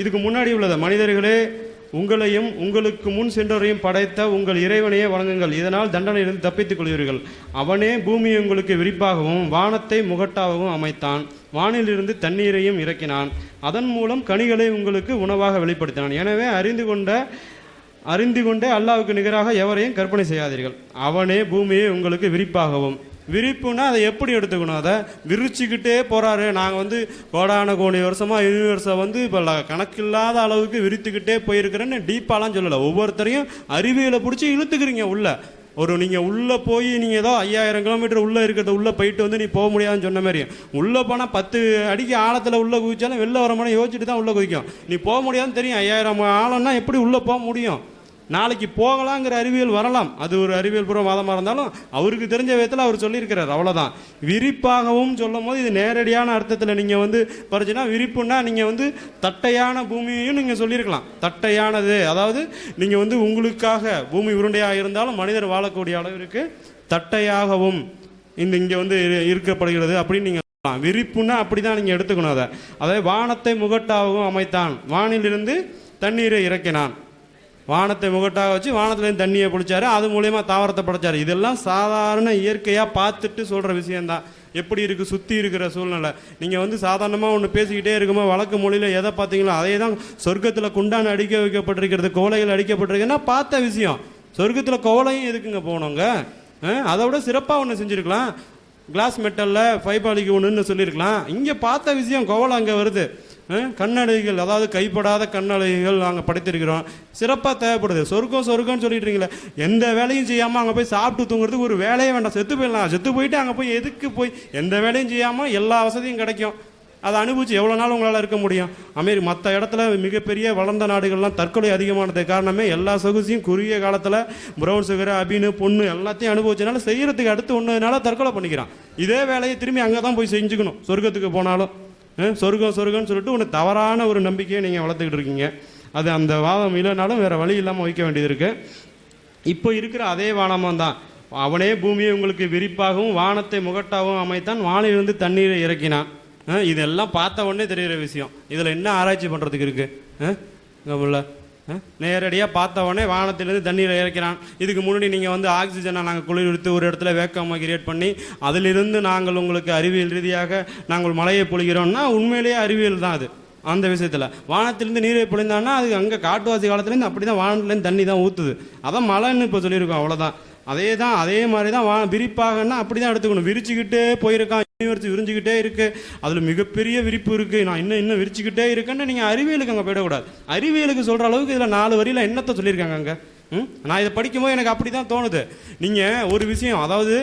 இதுக்கு முன்னாடி உள்ளது, மனிதர்களே உங்களையும் உங்களுக்கு முன் சென்றவரையும் படைத்த உங்கள் இறைவனையே வணங்குங்கள், இதனால் தண்டனையிலிருந்து தப்பித்துக் கொள்வீர்கள். அவனே பூமியை உங்களுக்கு விரிப்பாகவும் வானத்தை முகட்டாகவும் அமைத்தான், வானிலிருந்து தண்ணீரையும் இறக்கினான், அதன் மூலம் கனிகளை உங்களுக்கு உணவாக வெளிப்படுத்தினான். எனவே அறிந்து கொண்ட அறிந்து கொண்டே அல்லாஹ்வுக்கு நிகராக எவரையும் கற்பனை செய்யாதீர்கள். அவனே பூமியை உங்களுக்கு விரிப்பாகவும். விரிப்புன்னா அதை எப்படி எடுத்துக்கணும்? அதை விரிச்சுக்கிட்டே போகிறாரு. நாங்கள் வந்து கோடான கோடி வருஷமாக யூனிவர்ஸை வந்து இப்போ கணக்கில்லாத அளவுக்கு விரித்துக்கிட்டே போயிருக்கிறேன்னு டீப்பாலாம் சொல்லலை. ஒவ்வொருத்தரையும் அறிவியலை பிடிச்சி இழுத்துக்கிறீங்க உள்ள. நீங்கள் உள்ளே போய் நீங்கள் ஏதோ 5000 கிலோமீட்டர் உள்ளே இருக்கிறத உள்ளே போயிட்டு வந்து நீ போக முடியாதுன்னு சொன்ன மாதிரி, உள்ளே போனால் 10 அடிக்கு ஆழத்தில் உள்ளே குதிச்சாலும் வெளில வர மாதிரி யோசிச்சுட்டு தான் உள்ளே குதிக்கும். நீ போக முடியாதுன்னு தெரியும். 5000 ஆழம்னா எப்படி உள்ளே போக முடியும்? நாளைக்கு போகலாங்கிற அறிவியல் வரலாம். அது ஒரு அறிவியல் பூர்வ வாதமாக இருந்தாலும் அவருக்கு தெரிஞ்ச விதத்தில் அவர் சொல்லியிருக்கிறார். அவ்வளோதான். விரிப்பாகவும் சொல்லும் போது இது நேரடியான அர்த்தத்தில் நீங்கள் வந்து பறிச்சுன்னா, விரிப்புன்னா நீங்கள் வந்து தட்டையான பூமியையும் நீங்கள் சொல்லியிருக்கலாம். தட்டையானது, அதாவது நீங்கள் வந்து உங்களுக்காக பூமி உருண்டையாக இருந்தாலும் மனிதர் வாழக்கூடிய அளவிற்கு தட்டையாகவும் இங்கே வந்து இருக்கப்படுகிறது அப்படின்னு நீங்கள் சொல்லலாம். விரிப்புன்னா அப்படி தான் நீங்கள் எடுத்துக்கணும். அதாவது வானத்தை முகட்டாகவும் அமைத்தான், வானிலிருந்து தண்ணீரை இறக்கினான். வானத்தை முகட்டாக வச்சு வானத்துலேருந்து தண்ணியை பிடிச்சாரு, அது மூலயமா தாவரத்தை படைச்சாரு. இதெல்லாம் சாதாரண இயற்கையாக பார்த்துட்டு சொல்கிற விஷயந்தான். எப்படி இருக்குது சுற்றி இருக்கிற சூழ்நிலை. நீங்கள் வந்து சாதாரணமாக ஒன்று பேசிக்கிட்டே இருக்கும்போது வழக்கு மொழியில் எதை பார்த்தீங்களோ அதே தான் சொர்க்கத்தில் குண்டான அடிக்க வைக்கப்பட்டிருக்கிறது, கோலைகள் அடிக்கப்பட்டிருக்குன்னா பார்த்த விஷயம். சொர்க்கத்தில் கோலையும் எதுக்குங்க போனோங்க? அதை விட சிறப்பாக ஒன்று செஞ்சுருக்கலாம். கிளாஸ் மெட்டலில் ஃபைபாலிக்கு ஒன்றுன்னு சொல்லியிருக்கலாம். இங்கே பார்த்த விஷயம் கோவலை அங்கே வருது. கண்ணழகிகள், அதாவது கைப்படாத கண்ணழகிகள் நாங்கள் படைத்திருக்கிறோம். சிறப்பாக தேவைப்படுது. சொர்க்கம்னு சொல்லிட்டு இருக்கீங்களே, எந்த வேலையும் செய்யாமல் அங்கே போய் சாப்பிட்டு தூங்குறதுக்கு ஒரு வேலையே வேண்டாம். செத்து போயிடலாம். செத்து போயிட்டு அங்கே போய் எதுக்கு போய் எந்த வேலையும் செய்யாமல் எல்லா வசதியும் கிடைக்கும். அதை அனுபவிச்சு எவ்வளோ நாள் உங்களால் இருக்க முடியும்? மற்ற இடத்துல மிகப்பெரிய வளர்ந்த நாடுகள்லாம் தற்கொலை அதிகமானதுக்கு காரணமே எல்லா சொகுசையும் குறுகிய காலத்தில் ப்ரௌன் சுகர், அபின்னு, பொண்ணு எல்லாத்தையும் அனுபவிச்சனால செய்கிறதுக்கு அடுத்து ஒன்றுனால தற்கொலை பண்ணிக்கிறான். இதே வேலையை திரும்பி அங்கே தான் போய் செஞ்சுக்கணும் சொர்க்கத்துக்கு போனாலும். சொர்க்கம்னு சொல்லிட்டு ஒன்று தவறான ஒரு நம்பிக்கையை நீங்கள் வளர்த்துக்கிட்டு இருக்கீங்க. அது அந்த வாதம் இல்லைனாலும் வேறு வழி இல்லாமல் வைக்க வேண்டியது இருக்குது. இப்போ இருக்கிற அதே வானமும் தான். அவனே பூமியை உங்களுக்கு விரிப்பாகவும் வானத்தை முகட்டாகவும் அமைத்தான், வானிலிருந்து தண்ணீரை இறக்கினான். இதெல்லாம் பார்த்த உடனே தெரிகிற விஷயம். இதில் என்ன ஆராய்ச்சி பண்ணுறதுக்கு இருக்குது? நேரடியாக பார்த்த உடனே வானத்திலிருந்து தண்ணீரை இறக்கிறான். இதுக்கு முன்னாடி நீங்கள் வந்து ஆக்சிஜனை நாங்கள் குளிர்வித்து ஒரு இடத்துல வேக்கமாக கிரியேட் பண்ணி அதிலிருந்து நாங்கள் உங்களுக்கு அறிவியல் ரீதியாக நாங்கள் மழையை பொழிகிறோம்னா உண்மையிலேயே அறிவியல் தான் அது. அந்த விஷயத்தில் வானத்திலேருந்து நீரை பொழிந்தான்னா அது அங்கே காட்டுவாசி காலத்துலேருந்து அப்படி தான் வானத்துலேருந்து தண்ணி தான் ஊற்றுது. அதான் மழைன்னு இப்போ சொல்லியிருக்கோம். அவ்வளோதான். அதே மாதிரி தான் விரிப்பாகன்னா அப்படி தான் எடுத்துக்கணும். விரிச்சுக்கிட்டே போயிருக்கான். யூனிவர்ஸ் விரிஞ்சுக்கிட்டே இருக்குது. அதில் மிகப்பெரிய விரிப்பு இருக்குது. நான் இன்னும் விரிச்சுக்கிட்டே இருக்கேன்னு நீங்கள் அறிவியலுக்கு அங்கே போயிடக்கூடாது. அறிவியலுக்கு சொல்கிற அளவுக்கு இதில் 4 வரியில் என்னத்தை சொல்லியிருக்காங்க அங்கே? நான் இதை படிக்கும்போது எனக்கு அப்படி தான் தோணுது. நீங்கள் ஒரு விஷயம், அதாவது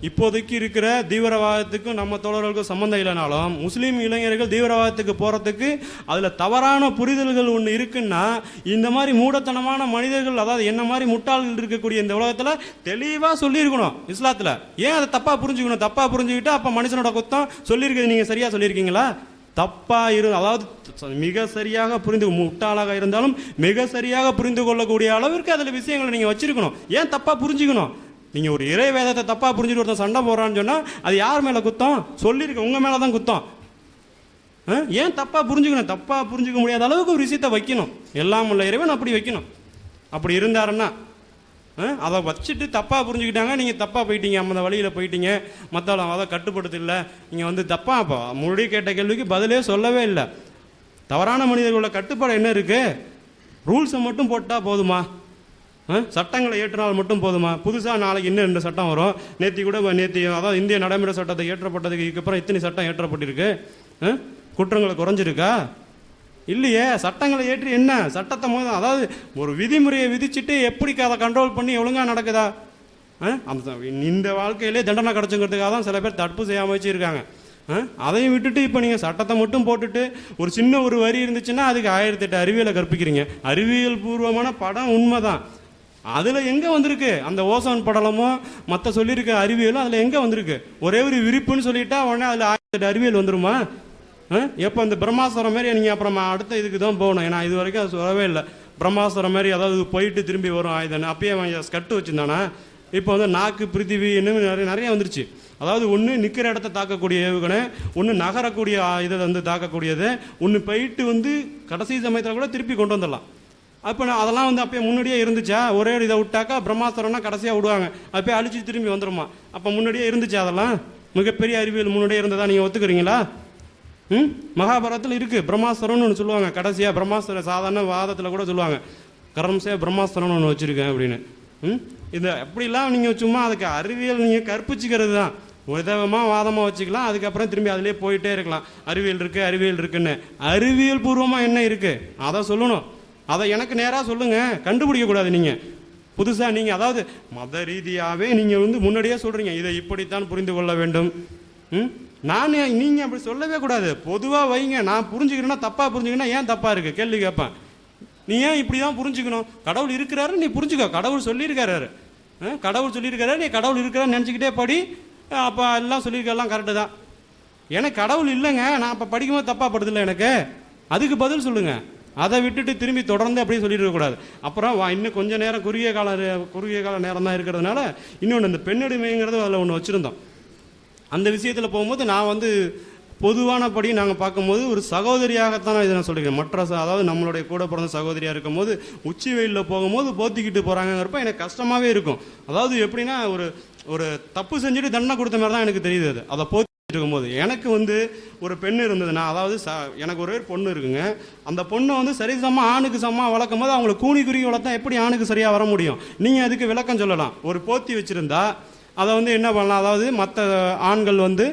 இப்போதைக்கு இருக்கிற தீவிரவாதத்துக்கும் நம்ம தோழர்களுக்கும் சம்மந்தம் இல்லைனாலும் முஸ்லீம் இளைஞர்கள் தீவிரவாதத்துக்கு போகிறதுக்கு அதில் தவறான புரிதல்கள் ஒன்று இருக்குன்னா, இந்த மாதிரி மூடத்தனமான மனிதர்கள், அதாவது என்ன மாதிரி முட்டாள்கள் இருக்கக்கூடிய இந்த உலகத்தில் தெளிவாக சொல்லியிருக்கணும் இஸ்லாத்தில். ஏன் அதை தப்பாக புரிஞ்சுக்கணும்? தப்பாக புரிஞ்சுக்கிட்டு அப்போ மனுஷனோட குத்தம் சொல்லியிருக்கிறது நீங்கள் சரியாக சொல்லியிருக்கீங்களா? தப்பாக அதாவது மிக சரியாக முட்டாளாக இருந்தாலும் மிக சரியாக புரிந்து கொள்ளக்கூடிய அளவிற்கு அதில் விஷயங்களை நீங்கள் வச்சிருக்கணும். ஏன் தப்பாக புரிஞ்சுக்கணும்? நீங்கள் ஒரு இறை வேதத்தை தப்பாக புரிஞ்சுட்டு ஒருத்தன் சண்டை போடுறான்னு சொன்னால் அது யார் மேலே குத்தம்? சொல்லியிருக்க உங்கள் மேலே தான் குத்தம். ஏன் தப்பாக புரிஞ்சுக்கணும்? தப்பாக புரிஞ்சுக்க முடியாத அளவுக்கு ஒரு விஷயத்தை வைக்கணும். எல்லாம் உள்ள இறைவன் அப்படி வைக்கணும். அப்படி இருந்தாருன்னா அதை வச்சுட்டு தப்பாக புரிஞ்சுக்கிட்டாங்க, நீங்கள் தப்பாக போயிட்டீங்க, அந்த வழியில் போயிட்டீங்க, மற்றவங்க அதை கட்டுப்படுத்தல, நீங்கள் வந்து தப்பாக முன்னாடி கேட்ட கேள்விக்கு பதிலே சொல்லவே இல்லை. தவறான மனிதர்களோட கட்டுப்பாடு என்ன இருக்குது? ரூல்ஸை மட்டும் போட்டால் போதுமா? சட்டங்களை ஏற்றினால் மட்டும் போதுமா? புதுசாக நாளைக்கு இன்னும் 2 சட்டம் வரும். நேற்று அதாவது இந்திய நடைமுறை சட்டத்தை ஏற்றப்பட்டதுக்கு இதுக்கப்புறம் இத்தனை சட்டம் ஏற்றப்பட்டிருக்கு. குற்றங்களை குறைஞ்சிருக்கா? இல்லையே. சட்டங்களை ஏற்றி என்ன சட்டத்தை போதும், அதாவது ஒரு விதிமுறையை விதிச்சுட்டு எப்படி அதை கண்ட்ரோல் பண்ணி ஒழுங்காக நடக்குதா? அந்த இந்த வாழ்க்கையிலே தண்டனை கிடச்சுங்கிறதுக்காக தான் சில பேர் தடுப்பு செய்யாமல் வச்சுருக்காங்க. அதையும் விட்டுட்டு இப்போ நீங்கள் சட்டத்தை மட்டும் போட்டுட்டு ஒரு சின்ன ஒரு வரி இருந்துச்சுன்னா அதுக்கு 1008 அறிவியலை கற்பிக்கிறீங்க. அறிவியல் பூர்வமான படம் உண்மை தான். அதில் எங்கே வந்திருக்கு அந்த ஓசோன் படலமோ மற்ற சொல்லியிருக்க அறிவியலும்? அதில் எங்கே வந்திருக்கு? ஒரே ஒரு விரிப்புன்னு சொல்லிட்டா உடனே அதில் 1008 அறிவியல் வந்துருமா? எப்போ இந்த பிரம்மாஸ்திரம் மாதிரி நீங்கள் அப்புறமா அடுத்த இதுக்கு தான் போகணும். ஏன்னா இது வரைக்கும் அது சொல்லவே இல்லை. பிரம்மாஸ்திரம் மாதிரி அதாவது போயிட்டு திரும்பி வரும் ஆயுதம். அப்பயே அவன் ஸ்கட்டு வச்சுருந்தானா? இப்போ வந்து நாக்கு, பிருத்திவி இன்னும் நிறைய வந்துருச்சு. அதாவது ஒன்று நிற்கிற இடத்த தாக்கக்கூடிய ஏவுகணை, ஒன்று நகரக்கூடிய இதை வந்து தாக்கக்கூடியது, ஒன்று போயிட்டு வந்து கடைசி சமயத்தில் கூட திருப்பி கொண்டு வந்துடலாம். அப்போ அதெல்லாம் வந்து அப்போ முன்னாடியே இருந்துச்சா? ஒரே இதை விட்டாக்கா பிரம்மாஸ்திரம்னா கடைசியாக விடுவாங்க, அப்போ அழிச்சு திரும்பி வந்துடுமா? அப்போ முன்னாடியே இருந்துச்சா? அதெல்லாம் மிகப்பெரிய அறிவியல் முன்னாடியே இருந்ததா நீங்கள் ஒத்துக்கிறீங்களா? மகாபாரதத்தில் இருக்குது பிரம்மாஸ்திரம்னு ஒன்று சொல்லுவாங்க. கடைசியாக பிரம்மாஸ்திரம் சாதாரண வாதத்தில் கூட சொல்லுவாங்க. கரம்சே பிரம்மாஸ்திரம்னு ஒன்று வச்சுருக்கேன் அப்படின்னு. இது அப்படிலாம் நீங்கள் சும்மா அதுக்கு அறிவியல் நீங்கள் கற்பிச்சுக்கிறது தான். விதமாக வாதமாக வச்சுக்கலாம், அதுக்கப்புறம் திரும்பி அதிலே போயிட்டே இருக்கலாம். அறிவியல் இருக்குது அறிவியல் இருக்குன்னு. அறிவியல் பூர்வமாக என்ன இருக்குது அதை சொல்லணும். அதை எனக்கு நேராக சொல்லுங்கள், கண்டுபிடிக்கக்கூடாது. நீங்கள் புதுசாக நீங்கள் அதாவது மத ரீதியாகவே நீங்கள் வந்து முன்னாடியே சொல்கிறீங்க இதை இப்படித்தான் புரிந்து கொள்ள வேண்டும். நான் நீங்கள் அப்படி சொல்லவே கூடாது, பொதுவாக வைங்க. நான் புரிஞ்சுக்கிறேன்னா தப்பாக புரிஞ்சுக்கிறேன்னா ஏன் தப்பாக இருக்குது கேள்வி கேட்பேன். நீ ஏன் இப்படி தான் புரிஞ்சுக்கணும்? கடவுள் இருக்கிறாரு, நீ புரிஞ்சுக்கோ. கடவுள் சொல்லியிருக்காரு, கடவுள் சொல்லியிருக்காரு, நீ கடவுள் இருக்கிறான்னு நினச்சிக்கிட்டே படி. அப்போ எல்லாம் சொல்லியிருக்கலாம் கரெக்டு தான். எனக்கு கடவுள் இல்லைங்க, நான் அப்போ படிக்கும்போது தப்பாக படுதில்லை எனக்கு. அதுக்கு பதில் சொல்லுங்கள். அதை விட்டுட்டு திரும்பி தொடர்ந்து அப்படியே சொல்லிடக்கூடாது. அப்புறம் இன்னும் கொஞ்சம் நேரம் குறுகிய கால நேரம் தான் இருக்கிறதுனால இன்னொன்று இந்த பெண்ணடிமைங்கிறது அதில் ஒன்று வச்சுருந்தோம். அந்த விஷயத்தில் போகும்போது நான் வந்து பொதுவானபடி நாங்கள் பார்க்கும்போது ஒரு சகோதரியாகத்தான் இதை நான் சொல்லிக்கிறேன். மற்ற அதாவது நம்மளுடைய கூட பிறந்த சகோதரியாக இருக்கும் போது உச்சி வெயிலில் போகும்போது போத்திக்கிட்டு போகிறாங்கிறப்ப எனக்கு கஷ்டமாகவே இருக்கும். அதாவது எப்படின்னா ஒரு தப்பு செஞ்சுட்டு தண்டனை கொடுத்த மாதிரி தான் எனக்கு தெரியுது. அதை போத்திட்டு இருக்கும்போது எனக்கு வந்து ஒரு பெண் இருந்ததுன்னா, அதாவது எனக்கு ஒரே பொண்ணு இருக்குங்க. அந்த பொண்ணை வந்து சரிசமமாக ஆணுக்கு சமமாக வளர்க்கும் போது அவங்களை கூனி குறுகி வளர்த்தா எப்படி ஆணுக்கு சரியாக வர முடியும்? நீங்கள் அதுக்கு விளக்கம் சொல்லலாம். ஒரு போத்தி வச்சுருந்தா அதை வந்து என்ன பண்ணலாம், அதாவது மற்ற ஆண்கள் வந்து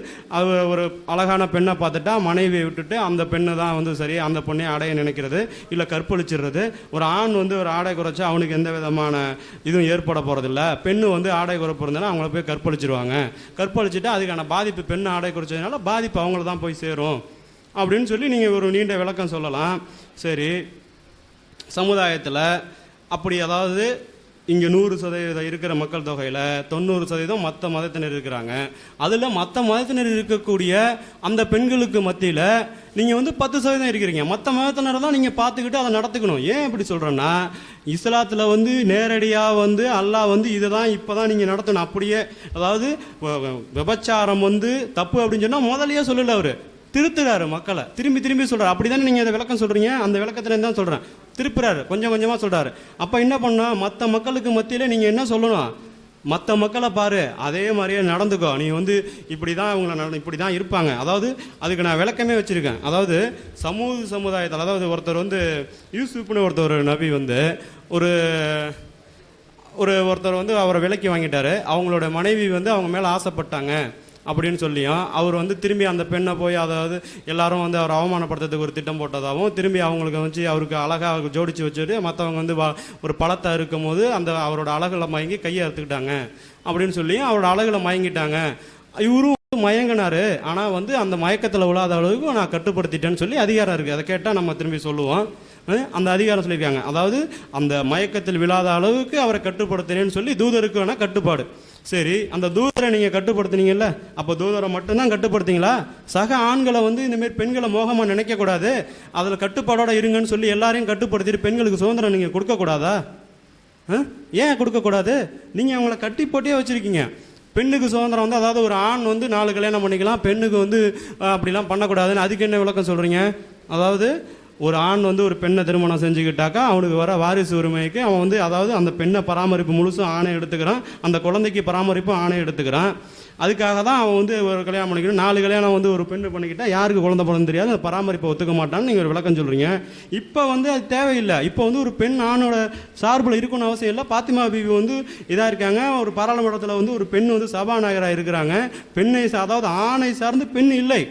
ஒரு அழகான பெண்ணை பார்த்துட்டா மனைவியை விட்டுட்டு அந்த பெண்ணை தான் வந்து சரி அந்த பொண்ணை அடைய நினைக்கிறது, இல்லை கற்பழிச்சிடுறது. ஒரு ஆண் வந்து ஒரு ஆடை குறைச்சா அவனுக்கு எந்த விதமான இதுவும் ஏற்பட போகிறதில்ல. பெண்ணு வந்து ஆடை குறைப்பு இருந்தாலும் அவங்கள போய் கற்பழிச்சிருவாங்க. கற்பழிச்சுட்டு அதுக்கான பாதிப்பு பெண்ணு ஆடை குறைச்சதுனால பாதிப்பு அவங்கள தான் போய் சேரும் அப்படின்னு சொல்லி நீங்கள் ஒரு நீண்ட விளக்கம் சொல்லலாம். சரி, சமுதாயத்தில் அப்படி அதாவது இங்கே 100% இருக்கிற மக்கள் தொகையில் 90% மற்ற மதத்தினர் இருக்கிறாங்க. அதில் மற்ற மதத்தினர் இருக்கக்கூடிய அந்த பெண்களுக்கு மத்தியில் நீங்கள் வந்து 10% இருக்கிறீங்க. மற்ற மதத்தினரை தான் நீங்கள் பார்த்துக்கிட்டு அதை நடத்துக்கணும். ஏன் இப்படி சொல்கிறேன்னா, இஸ்லாத்தில் வந்து நேரடியாக வந்து அல்லாஹ் வந்து இதை தான் இப்போ தான் நீங்கள் நடத்தணும். அப்படியே அதாவது விபச்சாரம் வந்து தப்பு அப்படின்னு சொன்னால் முதலையே சொல்லலை, அவர் திருத்துறாரு மக்களை, திரும்பி திரும்பி சொல்கிறார். அப்படி தானே நீங்கள் அதை விளக்கம் சொல்கிறீங்க, அந்த விளக்கத்துலேருந்து தான் சொல்கிறேன். திருப்புறாரு, கொஞ்சம் கொஞ்சமாக சொல்கிறாரு. அப்போ என்ன பண்ணால் மற்ற மக்களுக்கு மத்தியில் நீங்கள் என்ன சொல்லணும், மற்ற மக்களை பாரு அதே மாதிரியே நடந்துக்கோ, நீ வந்து இப்படி தான் இவங்களை இப்படி தான் இருப்பாங்க. அதாவது அதுக்கு நான் விளக்கமே வச்சுருக்கேன். அதாவது சமுதாயத்தில் அதாவது ஒருத்தர் வந்து யூசுப்னு ஒருத்தர் நபி வந்து ஒருத்தர் வந்து அவரை விலைக்கு வாங்கிட்டாரு. அவங்களோட மனைவி வந்து அவங்க மேலே ஆசைப்பட்டாங்க அப்படின்னு சொல்லியும் அவர் வந்து திரும்பி அந்த பெண்ணை போய் அதாவது எல்லாரும் வந்து அவர் அவமானப்படுத்துறதுக்கு ஒரு திட்டம் போட்டதாகவும் திரும்பி அவங்களுக்கு வச்சு அவருக்கு அழகாக ஜோடிச்சு வச்சுட்டு மற்றவங்க வந்து ஒரு பழத்தை இருக்கும் போது அந்த அவரோட அழகில் மயங்கி கையை அறுத்துக்கிட்டாங்க அப்படின்னு சொல்லி அவரோட அழகில் மயங்கிட்டாங்க. இவரும் மயங்கினாரு, ஆனால் வந்து அந்த மயக்கத்தில் விழாத அளவுக்கு நான் கட்டுப்படுத்திட்டேன்னு சொல்லி அதிகாரம் இருக்குது. அதை கேட்டால் நம்ம திரும்பி சொல்லுவோம். அந்த அதிகாரம் சொல்லியிருக்காங்க. அதாவது அந்த மயக்கத்தில் விழாத அளவுக்கு அவரை கட்டுப்படுத்தினேன்னு சொல்லி தூதருக்கு வேணால் கட்டுப்பாடு. சரி, அந்த தூதரை நீங்கள் கட்டுப்படுத்துனீங்கல்ல, அப்போ தூதரை மட்டும்தான் கட்டுப்படுத்திங்களா? சக ஆண்களை வந்து இந்தமாரி பெண்களை மோகமாக நினைக்கக்கூடாது, அதில் கட்டுப்பாடோட இருங்கன்னு சொல்லி எல்லாரையும் கட்டுப்படுத்திட்டு பெண்களுக்கு சுதந்திரம் நீங்கள் கொடுக்கக்கூடாதா? ஏன் கொடுக்கக்கூடாது? நீங்கள் அவங்கள கட்டி போட்டே வச்சுருக்கீங்க. பெண்ணுக்கு சுதந்திரம் வந்து அதாவது ஒரு ஆண் வந்து 4 கல்யாணம் பண்ணிக்கலாம், பெண்ணுக்கு வந்து அப்படிலாம் பண்ணக்கூடாதுன்னு அதுக்கு என்ன விளக்கம் சொல்கிறீங்க? அதாவது ஒரு ஆண் வந்து ஒரு பெண்ணை திருமணம் செஞ்சுக்கிட்டாக்கா அவனுக்கு வர வாரிசு உரிமைக்கு அவன் வந்து அதாவது அந்த பெண்ணை பராமரிப்பு முழுசும் ஆணை எடுத்துக்கிறான், அந்த குழந்தைக்கு பராமரிப்பு ஆணை எடுத்துக்கிறான். அதுக்காக தான் அவன் வந்து ஒரு கல்யாணம் பண்ணிக்கணும். 4 கல்யாணம் வந்து ஒரு பெண்ணு பண்ணிக்கிட்டால் யாருக்கு குழந்தை பிறந்து தெரியாது, அந்த பராமரிப்பை ஒத்துக்க மாட்டான்னு நீங்கள் ஒரு விளக்கம் சொல்கிறீங்க. இப்போ வந்து அது தேவையில்லை. இப்போ வந்து ஒரு பெண் ஆணோட சார்பில் இருக்கணும்னு அவசியம் இல்லை. பாத்திமா பீவி வந்து இதாக இருக்காங்க, ஒரு பாராளுமன்றத்தில் வந்து ஒரு பெண் வந்து சபாநாயகராக இருக்கிறாங்க. பெண்ணை அதாவது ஆணை சார்ந்து பெண் இல்லை.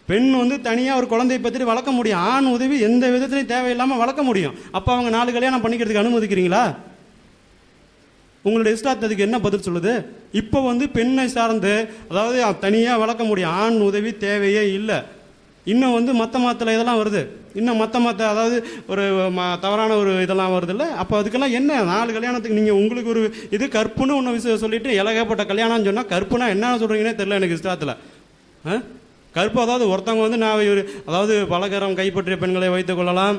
பெண் வந்து தனியாக ஒரு குழந்தையை பற்றி வளர்க்க முடியும், ஆண் உதவி எந்த விதத்துலையும் தேவையில்லாமல் வளர்க்க முடியும். அப்போ அவங்க 4 கல்யாணம் பண்ணிக்கிறதுக்கு அனுமதிக்கிறீங்களா? உங்களுடைய இஸ்லாத்துக்கு என்ன பதில் சொல்லுது? இப்போ வந்து பெண்ணை சார்ந்து அதாவது தனியாக வளர்க்க முடியும், ஆண் உதவி தேவையே இல்லை. இன்னும் வந்து மற்ற மதத்தில் இதெல்லாம் வருது, இன்னும் மற்ற அதாவது ஒரு தவறான ஒரு இதெல்லாம் வருது இல்லை. அப்போ அதுக்கெல்லாம் என்ன 4 கல்யாணத்துக்கு நீங்கள் உங்களுக்கு ஒரு இது கற்புன்னு ஒன்று விஷயம் சொல்லிட்டு இலகப்பட்ட கல்யாணம்னு சொன்னால் கற்புனா என்ன சொல்கிறீங்கன்னே தெரியல எனக்கு இஸ்லாத்தில். கற்பு அதாவது ஒருத்தவங்க வந்து நான் அதாவது பலகரம் கைப்பற்றிய பெண்களை வைத்துக் கொள்ளலாம்,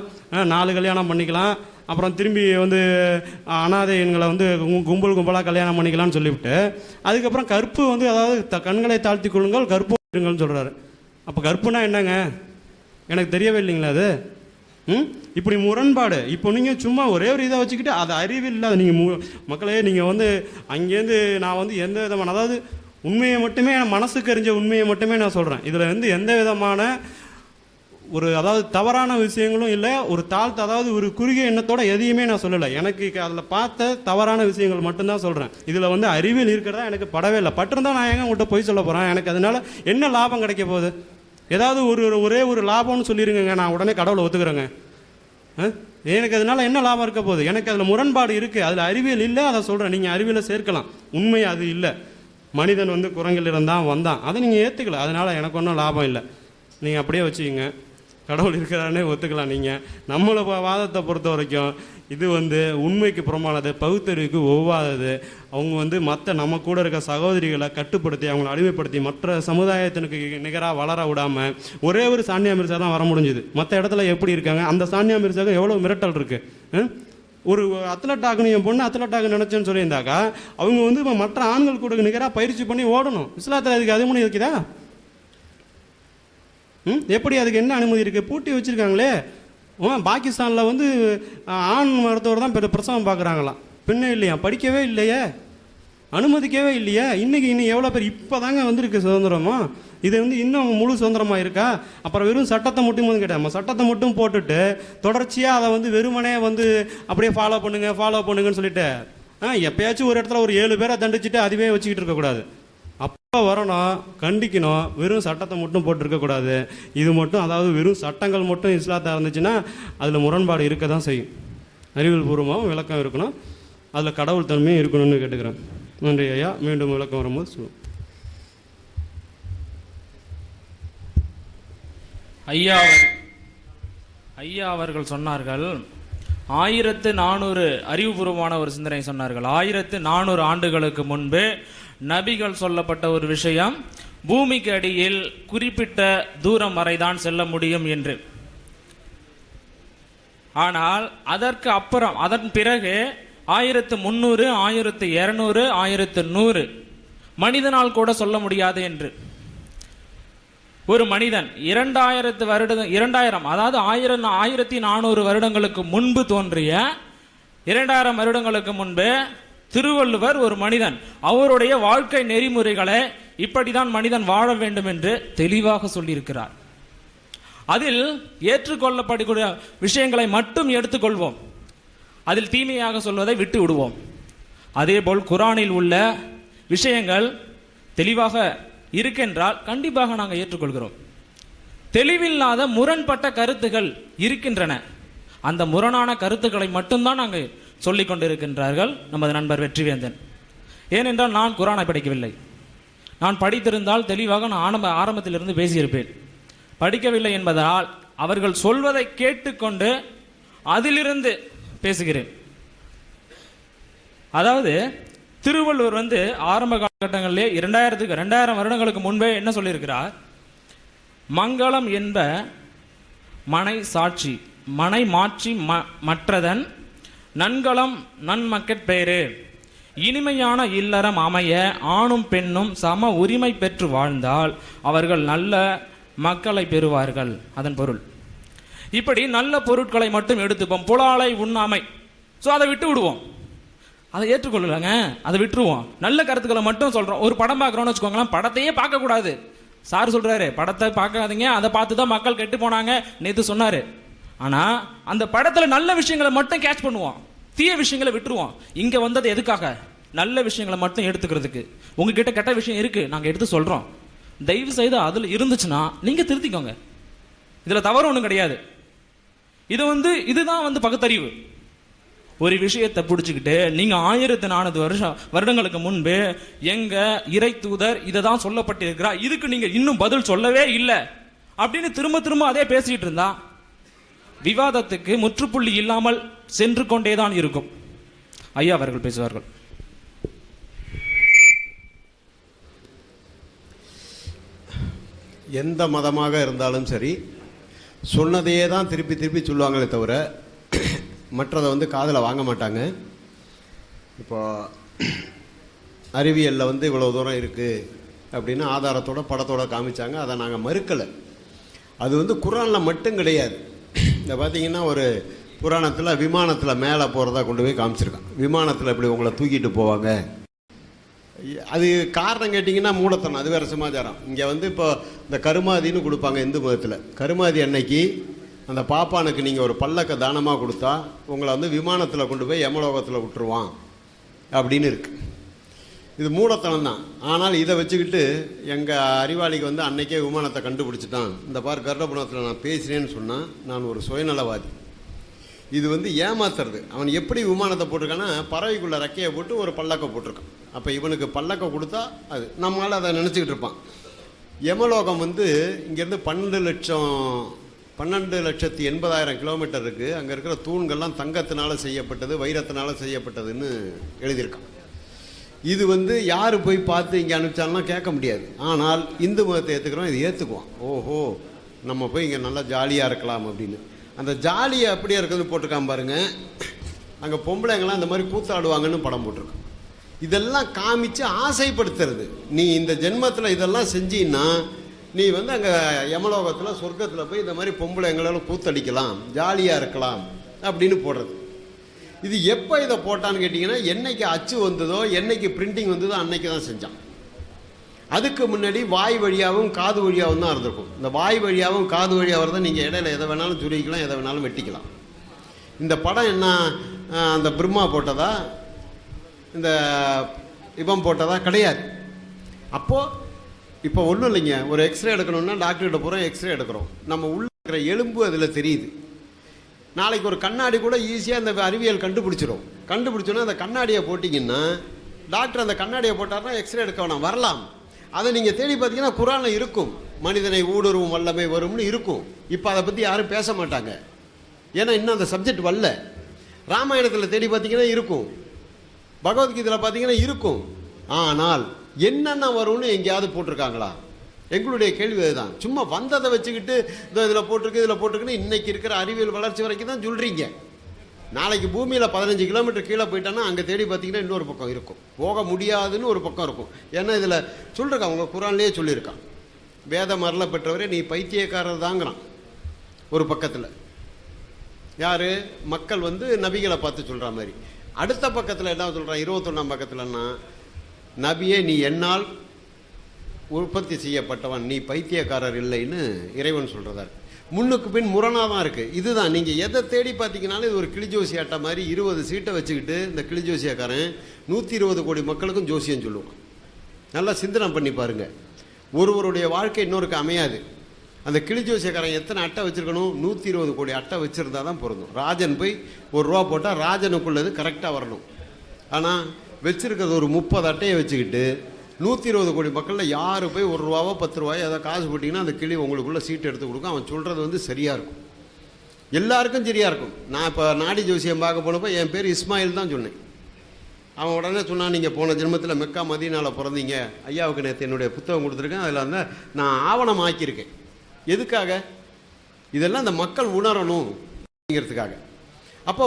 4 கல்யாணம் பண்ணிக்கலாம், அப்புறம் திரும்பி வந்து அனாதை எண்களை வந்து கும்பலாக கல்யாணம் பண்ணிக்கலாம்னு சொல்லிவிட்டு அதுக்கப்புறம் கற்பு வந்து அதாவது கண்களை தாழ்த்தி கொள்ளுங்கள் கற்பு இருங்கள்னு சொல்கிறாரு. அப்போ கற்புனா என்னங்க எனக்கு தெரியவே இல்லைங்களா அது? இப்படி முரண்பாடு. இப்போ நீங்கள் சும்மா ஒரே ஒரு இதை வச்சுக்கிட்டு அது அறிவு இல்லை. நீங்கள் மக்களே நீங்கள் வந்து அங்கேருந்து நான் வந்து எந்த விதமான அதாவது உண்மையை மட்டுமே மனசுக்கு அறிஞ்ச உண்மையை மட்டுமே நான் சொல்கிறேன். இதில் வந்து எந்த விதமான அதாவது தவறான விஷயங்களும் இல்லை, ஒரு அதாவது ஒரு குறுகிய எண்ணத்தோட எதையுமே நான் சொல்லலை. எனக்கு அதில் பார்த்த தவறான விஷயங்கள் மட்டும்தான் சொல்கிறேன். இதில் வந்து அறிவியல் இருக்கிறதா எனக்கு படவே இல்லை. பட்டிருந்தா நான் எங்க உங்கள்கிட்ட போய் சொல்ல போகிறேன்? எனக்கு அதனால என்ன லாபம் கிடைக்க போகுது? ஏதாவது ஒரே ஒரு லாபம்னு சொல்லிடுங்க, நான் உடனே கடவுளை ஒத்துக்கிறேங்க. எனக்கு அதனால என்ன லாபம் இருக்க போகுது? எனக்கு அதில் முரண்பாடு இருக்குது, அதில் அறிவியல் இல்லை, அதை சொல்கிறேன். நீங்கள் அறிவியலை சேர்க்கலாம், உண்மை அது இல்லை. மனிதன் வந்து குரங்கில் இருந்தான் வந்தான், அதை நீங்கள் ஏற்றுக்கல, அதனால் எனக்கு ஒன்றும் லாபம் இல்லை. நீங்கள் அப்படியே வச்சுக்கிங்க, கடவுள் இருக்கிறானே ஒத்துக்கலாம். நீங்கள் நம்மளை வாதத்தை பொறுத்த வரைக்கும் இது வந்து உண்மைக்கு புறமானது, பகுத்தறிவுக்கு ஒவ்வாதது. அவங்க வந்து மற்ற நம்ம கூட இருக்க சகோதரிகளை கட்டுப்படுத்தி அவங்களை அடிமைப்படுத்தி மற்ற சமுதாயத்தினுக்கு நிகராக வளர விடாமல் ஒரே ஒரு சானியா மிர்சா தான் வர முடிஞ்சுது. மற்ற இடத்துல எப்படி இருக்காங்க? அந்த சானியா மிர்சாவுக்கு எவ்வளோ மிரட்டல் இருக்குது. ஒரு அத்லட் ஆகணும், என் பொண்ணு அத்லட் ஆக நினச்சேன்னு சொல்லியிருந்தாக்கா அவங்க வந்து மற்ற ஆண்கள் கூட நிகராக பயிற்சி பண்ணி ஓடணும். இஸ்லாத்தில் அதுக்கு அனுமதி இருக்குதா? எப்படி அதுக்கு என்ன அனுமதி இருக்குது? பூட்டி வச்சுருக்காங்களே. பாகிஸ்தானில் வந்து ஆண் மருத்துவர் தான் பிரசவம் பார்க்குறாங்களாம், பெண்ணே இல்லையா? படிக்கவே இல்லையே, அனுமதிக்கவே இல்லையா? இன்னைக்கு எவ்வளோ பேர் இப்போ தாங்க வந்திருக்கு சுதந்திரமா? இது வந்து இன்னும் முழு சுதந்திரமாக இருக்கா? அப்புறம் வெறும் சட்டத்தை மட்டும் கேட்டால் சட்டத்தை மட்டும் போட்டுட்டு தொடர்ச்சியாக அதை வந்து வெறுமனே வந்து அப்படியே ஃபாலோ பண்ணுங்கன்னு சொல்லிட்டு எப்பயாச்சும் ஒரு இடத்துல ஒரு 7 பேரை தண்டிச்சுட்டு அதுவே வச்சுக்கிட்டு இருக்கக்கூடாது. அப்போ வரணும், கண்டிக்கணும். வெறும் சட்டத்தை மட்டும் போட்டுருக்கக்கூடாது. இது மட்டும், அதாவது வெறும் சட்டங்கள் மட்டும் இஸ்லாத்தாக இருந்துச்சுன்னா அதில் முரண்பாடு இருக்க தான் செய்யும். அறிவியல் பூர்வமாகவும் விளக்கம் இருக்கணும், அதில் கடவுள் தன்மையும் இருக்கணும்னு கேட்டுக்கிறேன். நன்றி ஐயா. மீண்டும் விளக்கம் வரும்போது சொல்லுவோம். ஐயா அவர்கள் சொன்னார்கள் 1400 அறிவுபூர்வமான ஒரு சிந்தனை சொன்னார்கள். 1400 ஆண்டுகளுக்கு முன்பு நபிகள் சொல்லப்பட்ட ஒரு விஷயம், பூமிக்கு அடியில் குறிப்பிட்ட தூரம் வரைதான் செல்ல முடியும் என்று. ஆனால் அதற்கு அப்புறம், அதன் பிறகு 1300, 1200, 1100 மனிதனால் கூட சொல்ல முடியாது என்று. ஒரு மனிதன் 2000 அதாவது 1400 வருடங்களுக்கு முன்பு தோன்றிய 2000 வருடங்களுக்கு முன்பு திருவள்ளுவர் ஒரு மனிதன், அவருடைய வாழ்க்கை நெறிமுறைகளை இப்படிதான் மனிதன் வாழ வேண்டும் என்று தெளிவாக சொல்லியிருக்கிறார். அதில் ஏற்றுக்கொள்ளப்படக்கூடிய விஷயங்களை மட்டும் எடுத்துக்கொள்வோம், அதில் தீமையாக சொல்வதை விட்டு விடுவோம். அதேபோல் குரானில் உள்ள விஷயங்கள் தெளிவாக இருக்கின்றால் கண்டிப்பாக நாங்கள் ஏற்றுக்கொள்கிறோம். தெளிவில்லாத முரண்பட்ட கருத்துகள் இருக்கின்றன, அந்த முரணான கருத்துக்களை மட்டும்தான் நாங்கள் சொல்லிக் கொண்டிருக்கின்றார்கள் நமது நண்பர் வெற்றிவேந்தன். ஏனென்றால் நான் குரானை படிக்கவில்லை. நான் படித்திருந்தால் தெளிவாக நான் ஆரம்பத்திலிருந்து பேசியிருப்பேன். படிக்கவில்லை என்பதால் அவர்கள் சொல்வதை கேட்டுக்கொண்டு அதிலிருந்து பேசுகிறேன். அதாவது திருவள்ளுவர் வந்து ஆரம்ப காலகட்டங்களிலே 2000 வருடங்களுக்கு முன்பே என்ன சொல்லியிருக்கிறார்? மங்களம் என்ப மனை சாட்சி, மனை மாற்றி மற்றதன் நன்கலம் நன்மக்கட்பேறு, இனிமையான இல்லறம் அமைய ஆணும் பெண்ணும் சம உரிமை பெற்று வாழ்ந்தால் அவர்கள் நல்ல மக்களை பெறுவார்கள். அதன் பொருள் இப்படி நல்ல பொருட்களை மட்டும் எடுத்துப்போம். புலாலை உண்ணாமை, ஸோ அதை விட்டு விடுவோம், அதை ஏற்றுக்கொள்ளலாங்க, அதை விட்டுருவோம். நல்ல கருத்துக்களை மட்டும் சொல்றோம். ஒரு படம் பார்க்குறோன்னு வச்சுக்கோங்களேன், படத்தையே பார்க்கக்கூடாது. சார் சொல்றாரு படத்தை பார்க்காதீங்க, அதை பார்த்து தான் மக்கள் கெட்டு போனாங்க நேற்று சொன்னாரு. ஆனா அந்த படத்துல நல்ல விஷயங்களை மட்டும் கேட்ச் பண்ணுவோம், தீய விஷயங்களை விட்டுருவோம். இங்க வந்தது எதுக்காக? நல்ல விஷயங்களை மட்டும் எடுத்துக்கிறதுக்கு. உங்ககிட்ட கெட்ட விஷயம் இருக்கு, நாங்க எடுத்து சொல்றோம், தயவு செய்து அதுல இருந்துச்சுன்னா நீங்க திருத்திக்கோங்க, இதுல தவறு ஒன்றும் கிடையாது. இதுதான் பகுத்தறிவு. ஒரு விஷயத்தை பிடிச்சிக்கிட்டு நீங்க 1400 வருடங்களுக்கு முன்பு எங்க இறை தூதர் இதை தான் சொல்லப்பட்டிருக்கிறார், இதுக்கு நீங்க இன்னும் பதில் சொல்லவே இல்லை அப்படின்னு திரும்ப அதே பேசிட்டு இருந்தா விவாதத்துக்கு முற்றுப்புள்ளி இல்லாமல் சென்று கொண்டேதான் இருக்கும். ஐயா அவர்கள் பேசுவார்கள். எந்த மதமாக இருந்தாலும் சரி, சொன்னதையே தான் திருப்பி சொல்லுவாங்களே தவிர மற்றதை காதில் வாங்க மாட்டாங்க. இப்போ அறிவியலில் இவ்வளோ தூரம் இருக்குது அப்படின்னு ஆதாரத்தோட படத்தோட காமிச்சாங்க, அதை நாங்கள் மறுக்கலை. அது குரானில் மட்டும் கிடையாது. இந்த பார்த்தீங்கன்னா ஒரு புராணத்தில் விமானத்தில் மேலே போகிறதா கொண்டு போய் காமிச்சிருக்கான். விமானத்தில் இப்படி உங்களை தூக்கிட்டு போவாங்க, அது காரணம் கேட்டிங்கன்னா மூடத்தனம், அது வேறு சமாச்சாரம். இங்கே வந்து இப்போ இந்த கருமாதின்னு கொடுப்பாங்க இந்து மதத்தில். கருமாதி அன்னைக்கு அந்த பாப்பானுக்கு நீங்கள் ஒரு பல்லக்க தானமாக கொடுத்தா உங்களை வந்து விமானத்தில் கொண்டு போய் யமலோகத்தில் விட்டுருவான் அப்படின்னு இருக்குது. இது மூடத்தனம் தான். ஆனால் இதை வச்சுக்கிட்டு எங்கள் அறிவாளிக்கு வந்து அன்னைக்கே விமானத்தை கண்டுபிடிச்சிட்டான், இந்த பார் கர்ப்பபுணத்தில் நான் பேசினேன்னு சொன்னால் நான் ஒரு சுயநலவாதி. இது வந்து ஏமாத்துறது. அவன் எப்படி விமானத்தை போட்டிருக்கான்னா பறவைக்குள்ளே ரெக்கையை போட்டு ஒரு பல்லக்கை போட்டிருக்கான். அப்போ இவனுக்கு பல்லக்கை கொடுத்தா அது நம்மளால் அதை நினச்சிக்கிட்டு இருப்பான். யமலோகம் வந்து இங்கேருந்து 12,80,000 கிலோமீட்டர் இருக்குது. அங்கே இருக்கிற தூண்கள்லாம் தங்கத்தினால செய்யப்பட்டது, வைரத்தினால செய்யப்பட்டதுன்னு எழுதியிருக்கான். இது வந்து யார் போய் பார்த்து இங்கே அனுப்பிச்சாலும் கேட்க முடியாது. ஆனால் இந்து மதத்தை ஏற்றுக்கிறோம், இது ஏற்றுக்குவான். ஓஹோ, நம்ம போய் இங்கே நல்லா ஜாலியாக இருக்கலாம் அப்படின்னு. அந்த ஜாலியை அப்படியே இருக்கிறது போட்டிருக்கான் பாருங்க. அங்கே பொம்பளைங்களாம் இந்த மாதிரி கூத்தாடுவாங்கன்னு படம் போட்டிருக்கான். இதெல்லாம் காமிச்சு ஆசைப்படுத்துறது. நீ இந்த ஜென்மத்தில் இதெல்லாம் செஞ்சீன்னா நீ வந்து அங்கே யமலோகத்தில் சொர்க்கத்தில் போய் இந்த மாதிரி பொம்பளைங்களால கூத்தடிக்கலாம், ஜாலியாக இருக்கலாம் அப்படின்னு போடுறது. இது எப்போ இதை போட்டான்னு கேட்டிங்கன்னா என்னைக்கு அச்சு வந்ததோ, என்னைக்கு பிரிண்டிங் வந்ததோ அன்னைக்கு தான் செஞ்சான். அதுக்கு முன்னாடி வாய் வழியாகவும் காது வழியாகவும் தான் இருந்திருக்கும். இந்த வாய் வழியாகவும் காது வழியாக வரதான் நீங்கள் இடையில எதை வேணாலும் சுருக்கிக்கலாம், எதை வேணாலும் வெட்டிக்கலாம். இந்த படம் என்ன அந்த பிரம்மா போட்டதா, இந்த இவன் போட்டதா கிடையாது. அப்போது இப்போ ஒன்றும் இல்லைங்க, ஒரு எக்ஸ்ரே எடுக்கணும்னா டாக்டர்கிட்ட போகிறோம், எக்ஸ்ரே எடுக்கிறோம், நம்ம உள்ள இருக்கிற எலும்பு அதில் தெரியுது. நாளைக்கு ஒரு கண்ணாடி கூட ஈஸியாக அந்த அறிவியல் கண்டுபிடிச்சோன்னா அந்த கண்ணாடியை போட்டிங்கன்னா டாக்டர் அந்த கண்ணாடியை போட்டார்னா எக்ஸ்ரே எடுக்க வேணாம், வரலாம். அதை நீங்கள் தேடி பார்த்தீங்கன்னா குரானில் இருக்கும், மனிதனை ஊடுருவும் வல்லமை வரும்னு இருக்கும். இப்போ அதை பற்றி யாரும் பேச மாட்டாங்க, ஏன்னா இன்னும் அந்த சப்ஜெக்ட் வரல. ராமாயணத்தில் தேடி பார்த்தீங்கன்னா இருக்கும், பகவத்கீதையில் பார்த்தீங்கன்னா இருக்கும். ஆனால் என்னென்ன வரும்னு எங்கேயாவது போட்டிருக்காங்களா? எங்களுடைய கேள்வி அதுதான். சும்மா வந்ததை வச்சுக்கிட்டு இதில் போட்டிருக்குன்னு இன்னைக்கு இருக்கிற அறிவியல் வளர்ச்சி வரைக்கும் தான் சொல்கிறீங்க. நாளைக்கு பூமியில் 15 கிலோமீட்டர் கீழே போயிட்டான்னா அங்கே தேடி பார்த்தீங்கன்னா இன்னொரு பக்கம் இருக்கும், போக முடியாதுன்னு ஒரு பக்கம் இருக்கும். ஏன்னா இதில் சொல்லிருக்கான், அவங்க குரான்லேயே சொல்லியிருக்கான், வேத மரல பெற்றவரே நீ பைத்தியக்காரர் தாங்கிறான். ஒரு பக்கத்தில் யார் மக்கள் வந்து நபிகளை பார்த்து சொல்கிற மாதிரி. அடுத்த பக்கத்தில் என்ன சொல்கிறான், 21ஆம் பக்கத்தில்னா, நபியே நீ என்னால் உற்பத்தி செய்யப்பட்டவன், நீ பைத்தியக்காரர் இல்லைன்னு இறைவன் சொல்கிறதா இருக்கு. முன்னுக்கு பின் முரணாக தான் இருக்குது. இதுதான் நீங்கள் எதை தேடி பார்த்தீங்கன்னாலும் இது ஒரு கிளிஜோசி ஆட்ட மாதிரி 20 சீட்டை வச்சுக்கிட்டு இந்த கிளிஜோசியாக்காரன் 120 கோடி மக்களுக்கும் ஜோசியம் சொல்லுவான். நல்லா சிந்தனை பண்ணி பாருங்கள். ஒருவருடைய வாழ்க்கை இன்னொருக்கு அமையாது. அந்த கிளிஜோசியக்காரன் எத்தனை அட்டை வச்சுருக்கணும், 120 கோடி அட்டை வச்சுருந்தா தான் பொருந்தும். ராஜன் போய் ₹1 போட்டால் ராஜனுக்குள்ளது கரெக்டாக வரணும். ஆனால் வச்சுருக்கிறது ஒரு 30 அட்டையை வச்சுக்கிட்டு 120 கோடி மக்களில் யார் போய் ₹1 ₹10 ஏதாவது காசு போட்டிங்கன்னா அந்த கிளி உங்களுக்குள்ளே சீட்டு எடுத்து கொடுக்கும். அவன் சொல்கிறது வந்து சரியாக இருக்கும், எல்லாருக்கும் சரியாக இருக்கும். நான் இப்போ நாடி ஜோசியம் பார்க்க போனப்போ என் பேர் இஸ்மாயில் தான் சொன்னேன். அவன் உடனே சொன்னான், நீங்கள் போன ஜென்மத்தில் மெக்கா மதீனாவில் பிறந்தீங்க, ஐயாவுக்கு நேற்று என்னுடைய புத்தகம் கொடுத்துருக்கேன், அதில் வந்து நான் ஆவணம் ஆக்கியிருக்கேன். எதுக்காக? இதெல்லாம் இந்த மக்கள் உணரணும் அப்படிங்கிறதுக்காக. அப்போ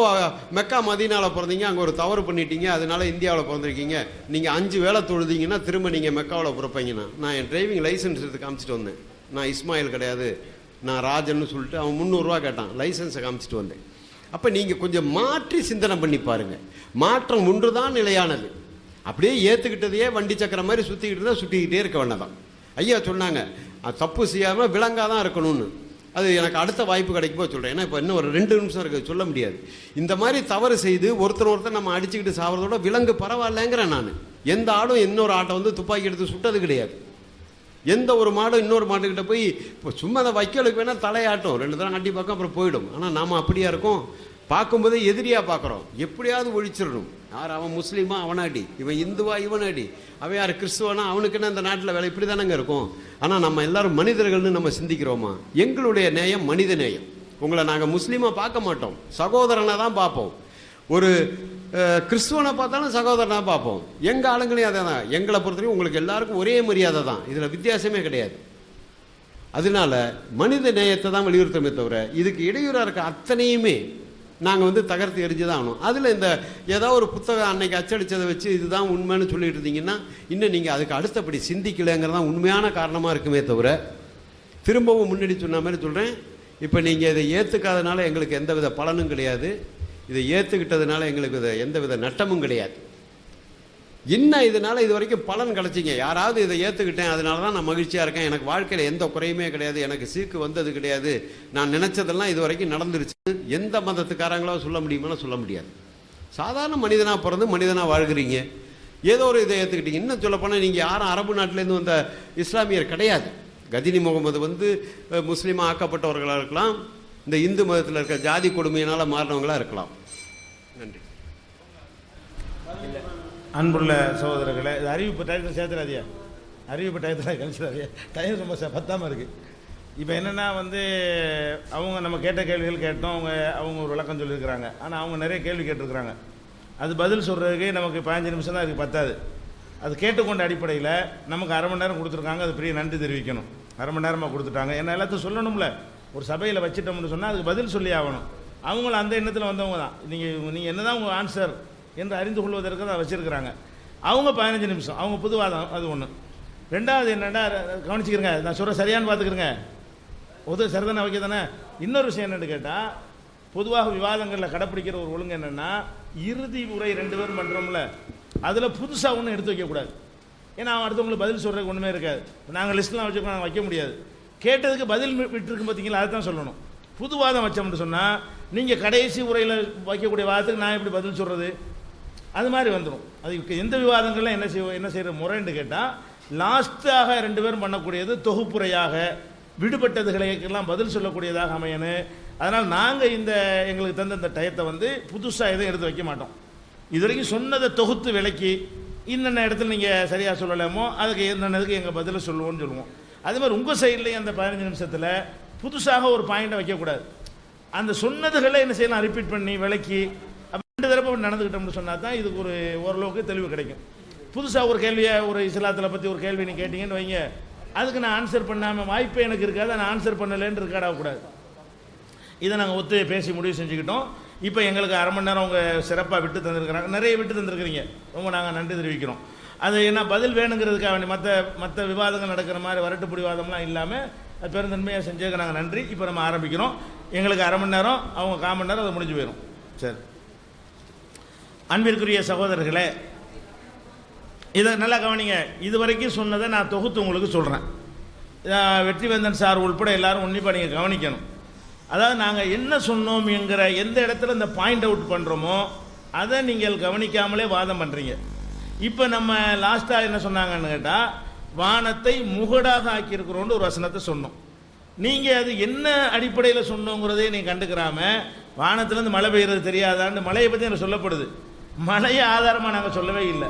மெக்கா மதீனாவில் பிறந்தீங்க, அங்கே ஒரு தவறு பண்ணிட்டீங்க, அதனால இந்தியாவில் பிறந்திருக்கீங்க, நீங்கள் 5 வேளை தொழுதீங்கன்னா திரும்ப நீங்கள் மெக்காவில் பிறப்பீங்கன்னா, நான் என் டிரைவிங் லைசன்ஸ் எடுத்து காமிச்சிட்டு வந்தேன். நான் இஸ்மாயில் கிடையாது, நான் ராஜன்னு சொல்லிட்டு அவன் ₹300 கேட்டான், லைசன்ஸை காமிச்சிட்டு வந்தேன். அப்போ நீங்கள் கொஞ்சம் மாற்றி சிந்தனை பண்ணி பாருங்கள். மாற்றம் ஒன்று தான் நிலையானது. அப்படியே ஏற்றுக்கிட்டதையே வண்டி சக்கர மாதிரி சுற்றிக்கிட்டு தான் சுற்றிக்கிட்டே இருக்க வேண்டாம். ஐயா சொன்னாங்க, தப்பு செய்யாமல் விலங்காக தான் இருக்கணும்னு. அது எனக்கு அடுத்த வாய்ப்பு கிடைக்கும்போது சொல்கிறேன். ஏன்னா இப்போ இன்னும் ஒரு 2 நிமிஷம் இருக்குது, சொல்ல முடியாது. இந்த மாதிரி தவறு செய்து ஒருத்தர் நம்ம அடிச்சுக்கிட்டு சாகிறதோட விலங்கு பரவாயில்லைங்கிறேன் நான். எந்த ஆடும் இன்னொரு ஆட்டை வந்து துப்பாக்கி எடுத்து சுட்டது கிடையாது. எந்த ஒரு மாடும் இன்னொரு மாட்டுக்கிட்ட போய் இப்போ சும்மா அந்த வைக்கலுக்கு வேணால் தலையாட்டும், 2 தரம் அடி பார்க்கும், அப்புறம் போயிடும். ஆனால் நாம் அப்படியா இருக்கோம், பார்க்கும்போதே எதிரியாக பார்க்குறோம், எப்படியாவது ஒழிச்சிடணும். யார் அவன் முஸ்லீமா அவனாடி, இவன் இந்துவா இவனாடி, அவன் யார் கிறிஸ்துவனா அவனுக்குன்னு அந்த நாட்டில் வேலை, இப்படி தானங்க இருக்கும். ஆனால் நம்ம எல்லாரும் மனிதர்கள்னு நம்ம சிந்திக்கிறோமா? எங்களுடைய நேயம் மனித நேயம். உங்களை நாங்கள் முஸ்லீமாக பார்க்க மாட்டோம், சகோதரனை தான் பார்ப்போம். ஒரு கிறிஸ்துவனை பார்த்தாலும் சகோதரனாக பார்ப்போம். எங்கள் ஆளுங்களையும் அதே தான். எங்களை பொறுத்தவரைக்கும் உங்களுக்கு எல்லாருக்கும் ஒரே மரியாதை தான், இதில் வித்தியாசமே கிடையாது. அதனால மனித நேயத்தை தான் வலியுறுத்தமே தவிர இதுக்கு இடையூறாக இருக்க அத்தனையுமே நாங்கள் வந்து தகர்த்து எரிஞ்சு தான் ஆகணும். அதில் இந்த ஏதாவது ஒரு புத்தகம் அன்னைக்கு அச்சடித்ததை வச்சு இதுதான் உண்மைன்னு சொல்லிட்டு இருந்தீங்கன்னா இன்னும் நீங்கள் அதுக்கு அடுத்தபடி சிந்திக்கலைங்கிறதான் உண்மையான காரணமாக இருக்குமே தவிர, திரும்பவும் முன்னாடி சொன்ன மாதிரி சொல்கிறேன், இப்போ நீங்கள் இதை ஏற்றுக்காதனால எங்களுக்கு எந்தவித பலனும் கிடையாது, இதை ஏற்றுக்கிட்டதுனால எங்களுக்கு எந்தவித நட்டமும் கிடையாது. என்ன இதனால இது வரைக்கும் பலன் கிடைச்சிங்க? யாராவது இதை ஏற்றுக்கிட்டேன், அதனால தான் நான் மகிழ்ச்சியாக இருக்கேன், எனக்கு வாழ்க்கையில் எந்த குறையுமே கிடையாது, எனக்கு சீக்கு வந்தது கிடையாது, நான் நினச்சதெல்லாம் இது வரைக்கும் நடந்துருச்சு, எந்த மதத்துக்காரங்களோ சொல்ல முடியுமா? சொல்ல முடியாது. சாதாரண மனிதனாக பிறந்து மனிதனாக வாழ்கிறீங்க, ஏதோ ஒரு இதை ஏற்றுக்கிட்டீங்க. இன்னும் சொல்லப்போனால் நீங்கள் யாரும் அரபு நாட்டிலேருந்து வந்த இஸ்லாமியர் கிடையாது. கஜினி முகமது வந்து முஸ்லீமாக ஆக்கப்பட்டவர்களாக இருக்கலாம், இந்த இந்து மதத்தில் இருக்க ஜாதி கொடுமையினால் மாறினவங்களாக இருக்கலாம். நன்றி. அன்புள்ள சகோதரர்களே, இது அறிவிப்பு டயத்தில் சேர்த்துறாதியா, அறிவிப்பு டயத்தில் கழிச்சிடாதியா, டைம் ரொம்ப பத்தாமல் இருக்குது. இப்போ என்னென்னா வந்து அவங்க நம்ம கேட்ட கேள்விகள் கேட்டோம், அவங்க ஒரு விளக்கம் சொல்லியிருக்கிறாங்க. ஆனால் அவங்க நிறைய கேள்வி கேட்டிருக்கிறாங்க. அது பதில் சொல்கிறதுக்கு நமக்கு 15 நிமிஷம் தான் அதுக்கு பத்தாது. அது கேட்டுக்கொண்ட அடிப்படையில் நமக்கு அரை மணி நேரம் கொடுத்துருக்காங்க. அது பெரிய நன்றி தெரிவிக்கணும். அரை மணி நேரமாக கொடுத்துட்டாங்க. என்ன எல்லாத்தையும் சொல்லணும்ல, ஒரு சபையில் வச்சுட்டோம்னு சொன்னால் அதுக்கு பதில் சொல்லி ஆகணும். அவங்களும் அந்த எண்ணத்தில் வந்தவங்க தான். நீங்கள் என்ன தான் உங்கள் ஆன்சர் என்று அறிந்து கொள்வதற்கு தான் வச்சுருக்கிறாங்க. அவங்க 15 நிமிஷம், அவங்க புதுவாதம், அது ஒன்று. ரெண்டாவது என்னென்னா, கவனிச்சுக்கிறங்க, நான் சொல்கிற சரியானு பார்த்துக்கிறேங்க, சரிதானே, ஓகே தானே. இன்னொரு விஷயம் என்னென்னு கேட்டால், பொதுவாக விவாதங்களில் கடைப்பிடிக்கிற ஒரு ஒழுங்கு என்னென்னா, இறுதி உரை 2 பேரும் பண்ணுறோம்ல, அதில் புதுசாக ஒன்றும் எடுத்து வைக்கக்கூடாது. ஏன்னா அவன் அடுத்தவங்களுக்கு பதில் சொல்கிறதுக்கு ஒன்றுமே இருக்காது. நாங்கள் லிஸ்ட்லாம் வச்சுருக்கோம், நாங்கள் வைக்க முடியாது. கேட்டதுக்கு பதில் விட்டுருக்கு பார்த்தீங்களா, அதுதான் சொல்லணும். புதுவாதம் வச்சோம்னு சொன்னால் நீங்கள் கடைசி உரையில் வைக்கக்கூடிய வாதத்துக்கு நான் எப்படி பதில் சொல்கிறது, அது மாதிரி வந்துடும். அது எந்த விவாதங்கள்லாம் என்ன செய்கிற முறைன்னு கேட்டால், லாஸ்ட்டாக 2 பேரும் பண்ணக்கூடியது தொகுப்புரையாக விடுபட்டதுகளுக்கெல்லாம் பதில் சொல்லக்கூடியதாக அமையணும். அதனால் நாங்கள் எங்களுக்கு தந்த இந்த டயத்தை வந்து புதுசாக எதுவும் எடுத்து வைக்க மாட்டோம். இது வரைக்கும் சொன்னதை தொகுத்து விளக்கி இன்னென்ன இடத்துல நீங்கள் சரியாக சொல்லலாமோ அதுக்கு என்னென்னதுக்கு எங்கள் பதிலை சொல்லுவோம்னு சொல்லுவோம். அதே மாதிரி உங்கள் சைட்லேயும் அந்த 15 நிமிஷத்தில் புதுசாக ஒரு பாயிண்டை வைக்கக்கூடாது. அந்த சொன்னதுகளை என்ன செய்யலாம், ரிப்பீட் பண்ணி விளக்கி 2 தடவை நடந்துக்கிட்டோம்னு சொன்னால் தான் இதுக்கு ஒரு ஓரளவுக்கு தெளிவு கிடைக்கும். புதுசாக ஒரு கேள்வியை, ஒரு இஸ்லாத்தில் பற்றி ஒரு கேள்வி நீங்கள் கேட்டீங்கன்னு வைங்க, அதுக்கு நான் ஆன்சர் பண்ணாமல் வாய்ப்பே எனக்கு இருக்காது, நான் ஆன்சர் பண்ணலேன்னு இருக்காடாகக்கூடாது. இதை நாங்கள் பேசி முடிவு செஞ்சுக்கிட்டோம். இப்போ எங்களுக்கு அரை மணி நேரம் அவங்க சிறப்பாக விட்டு தந்திருக்கிறாங்க, நிறைய விட்டு தந்திருக்கிறீங்க, ரொம்ப நாங்கள் நன்றி தெரிவிக்கிறோம். அது என்ன பதில் வேணுங்கிறதுக்காக வேண்டி மற்ற விவாதங்கள் நடக்கிற மாதிரி வரட்டுப்படி வாதம்லாம் இல்லாமல் அது பெருந்தன்மையாக செஞ்சதுக்கு நாங்கள் நன்றி. இப்போ நம்ம ஆரம்பிக்கிறோம். எங்களுக்கு அரை மணி நேரம், அவங்க 1/4 மணி நேரம், அது முடிஞ்சு போயிடும். சரி, அன்பிற்குரிய சகோதரர்களே, இதை நல்லா கவனிங்க. இது வரைக்கும் சொன்னதை நான் தொகுத்து உங்களுக்கு சொல்கிறேன். வெற்றிவேந்தன் சார் உள்பட எல்லாரும் உன்னிப்பாக நீங்கள் கவனிக்கணும். அதாவது நாங்கள் என்ன சொன்னோம் என்கிற எந்த இடத்துல இந்த பாயிண்ட் அவுட் பண்ணுறோமோ அதை நீங்கள் கவனிக்காமலே வாதம் பண்ணுறீங்க. இப்போ நம்ம லாஸ்ட்டாக என்ன சொன்னாங்கன்னு கேட்டால், வானத்தை முகடாக ஆக்கியிருக்கிறோன்னு ஒரு வசனத்தை சொன்னோம். நீங்கள் அது என்ன அடிப்படையில் சொன்னோங்கிறதே நீங்கள் கண்டுக்கிறாம, வானத்துலேருந்து மழை பெய்கிறது தெரியாதான்னு மழையை பற்றி எனக்கு சொல்லப்படுது. மழையை ஆதாரமாக நாங்கள் சொல்லவே இல்லை.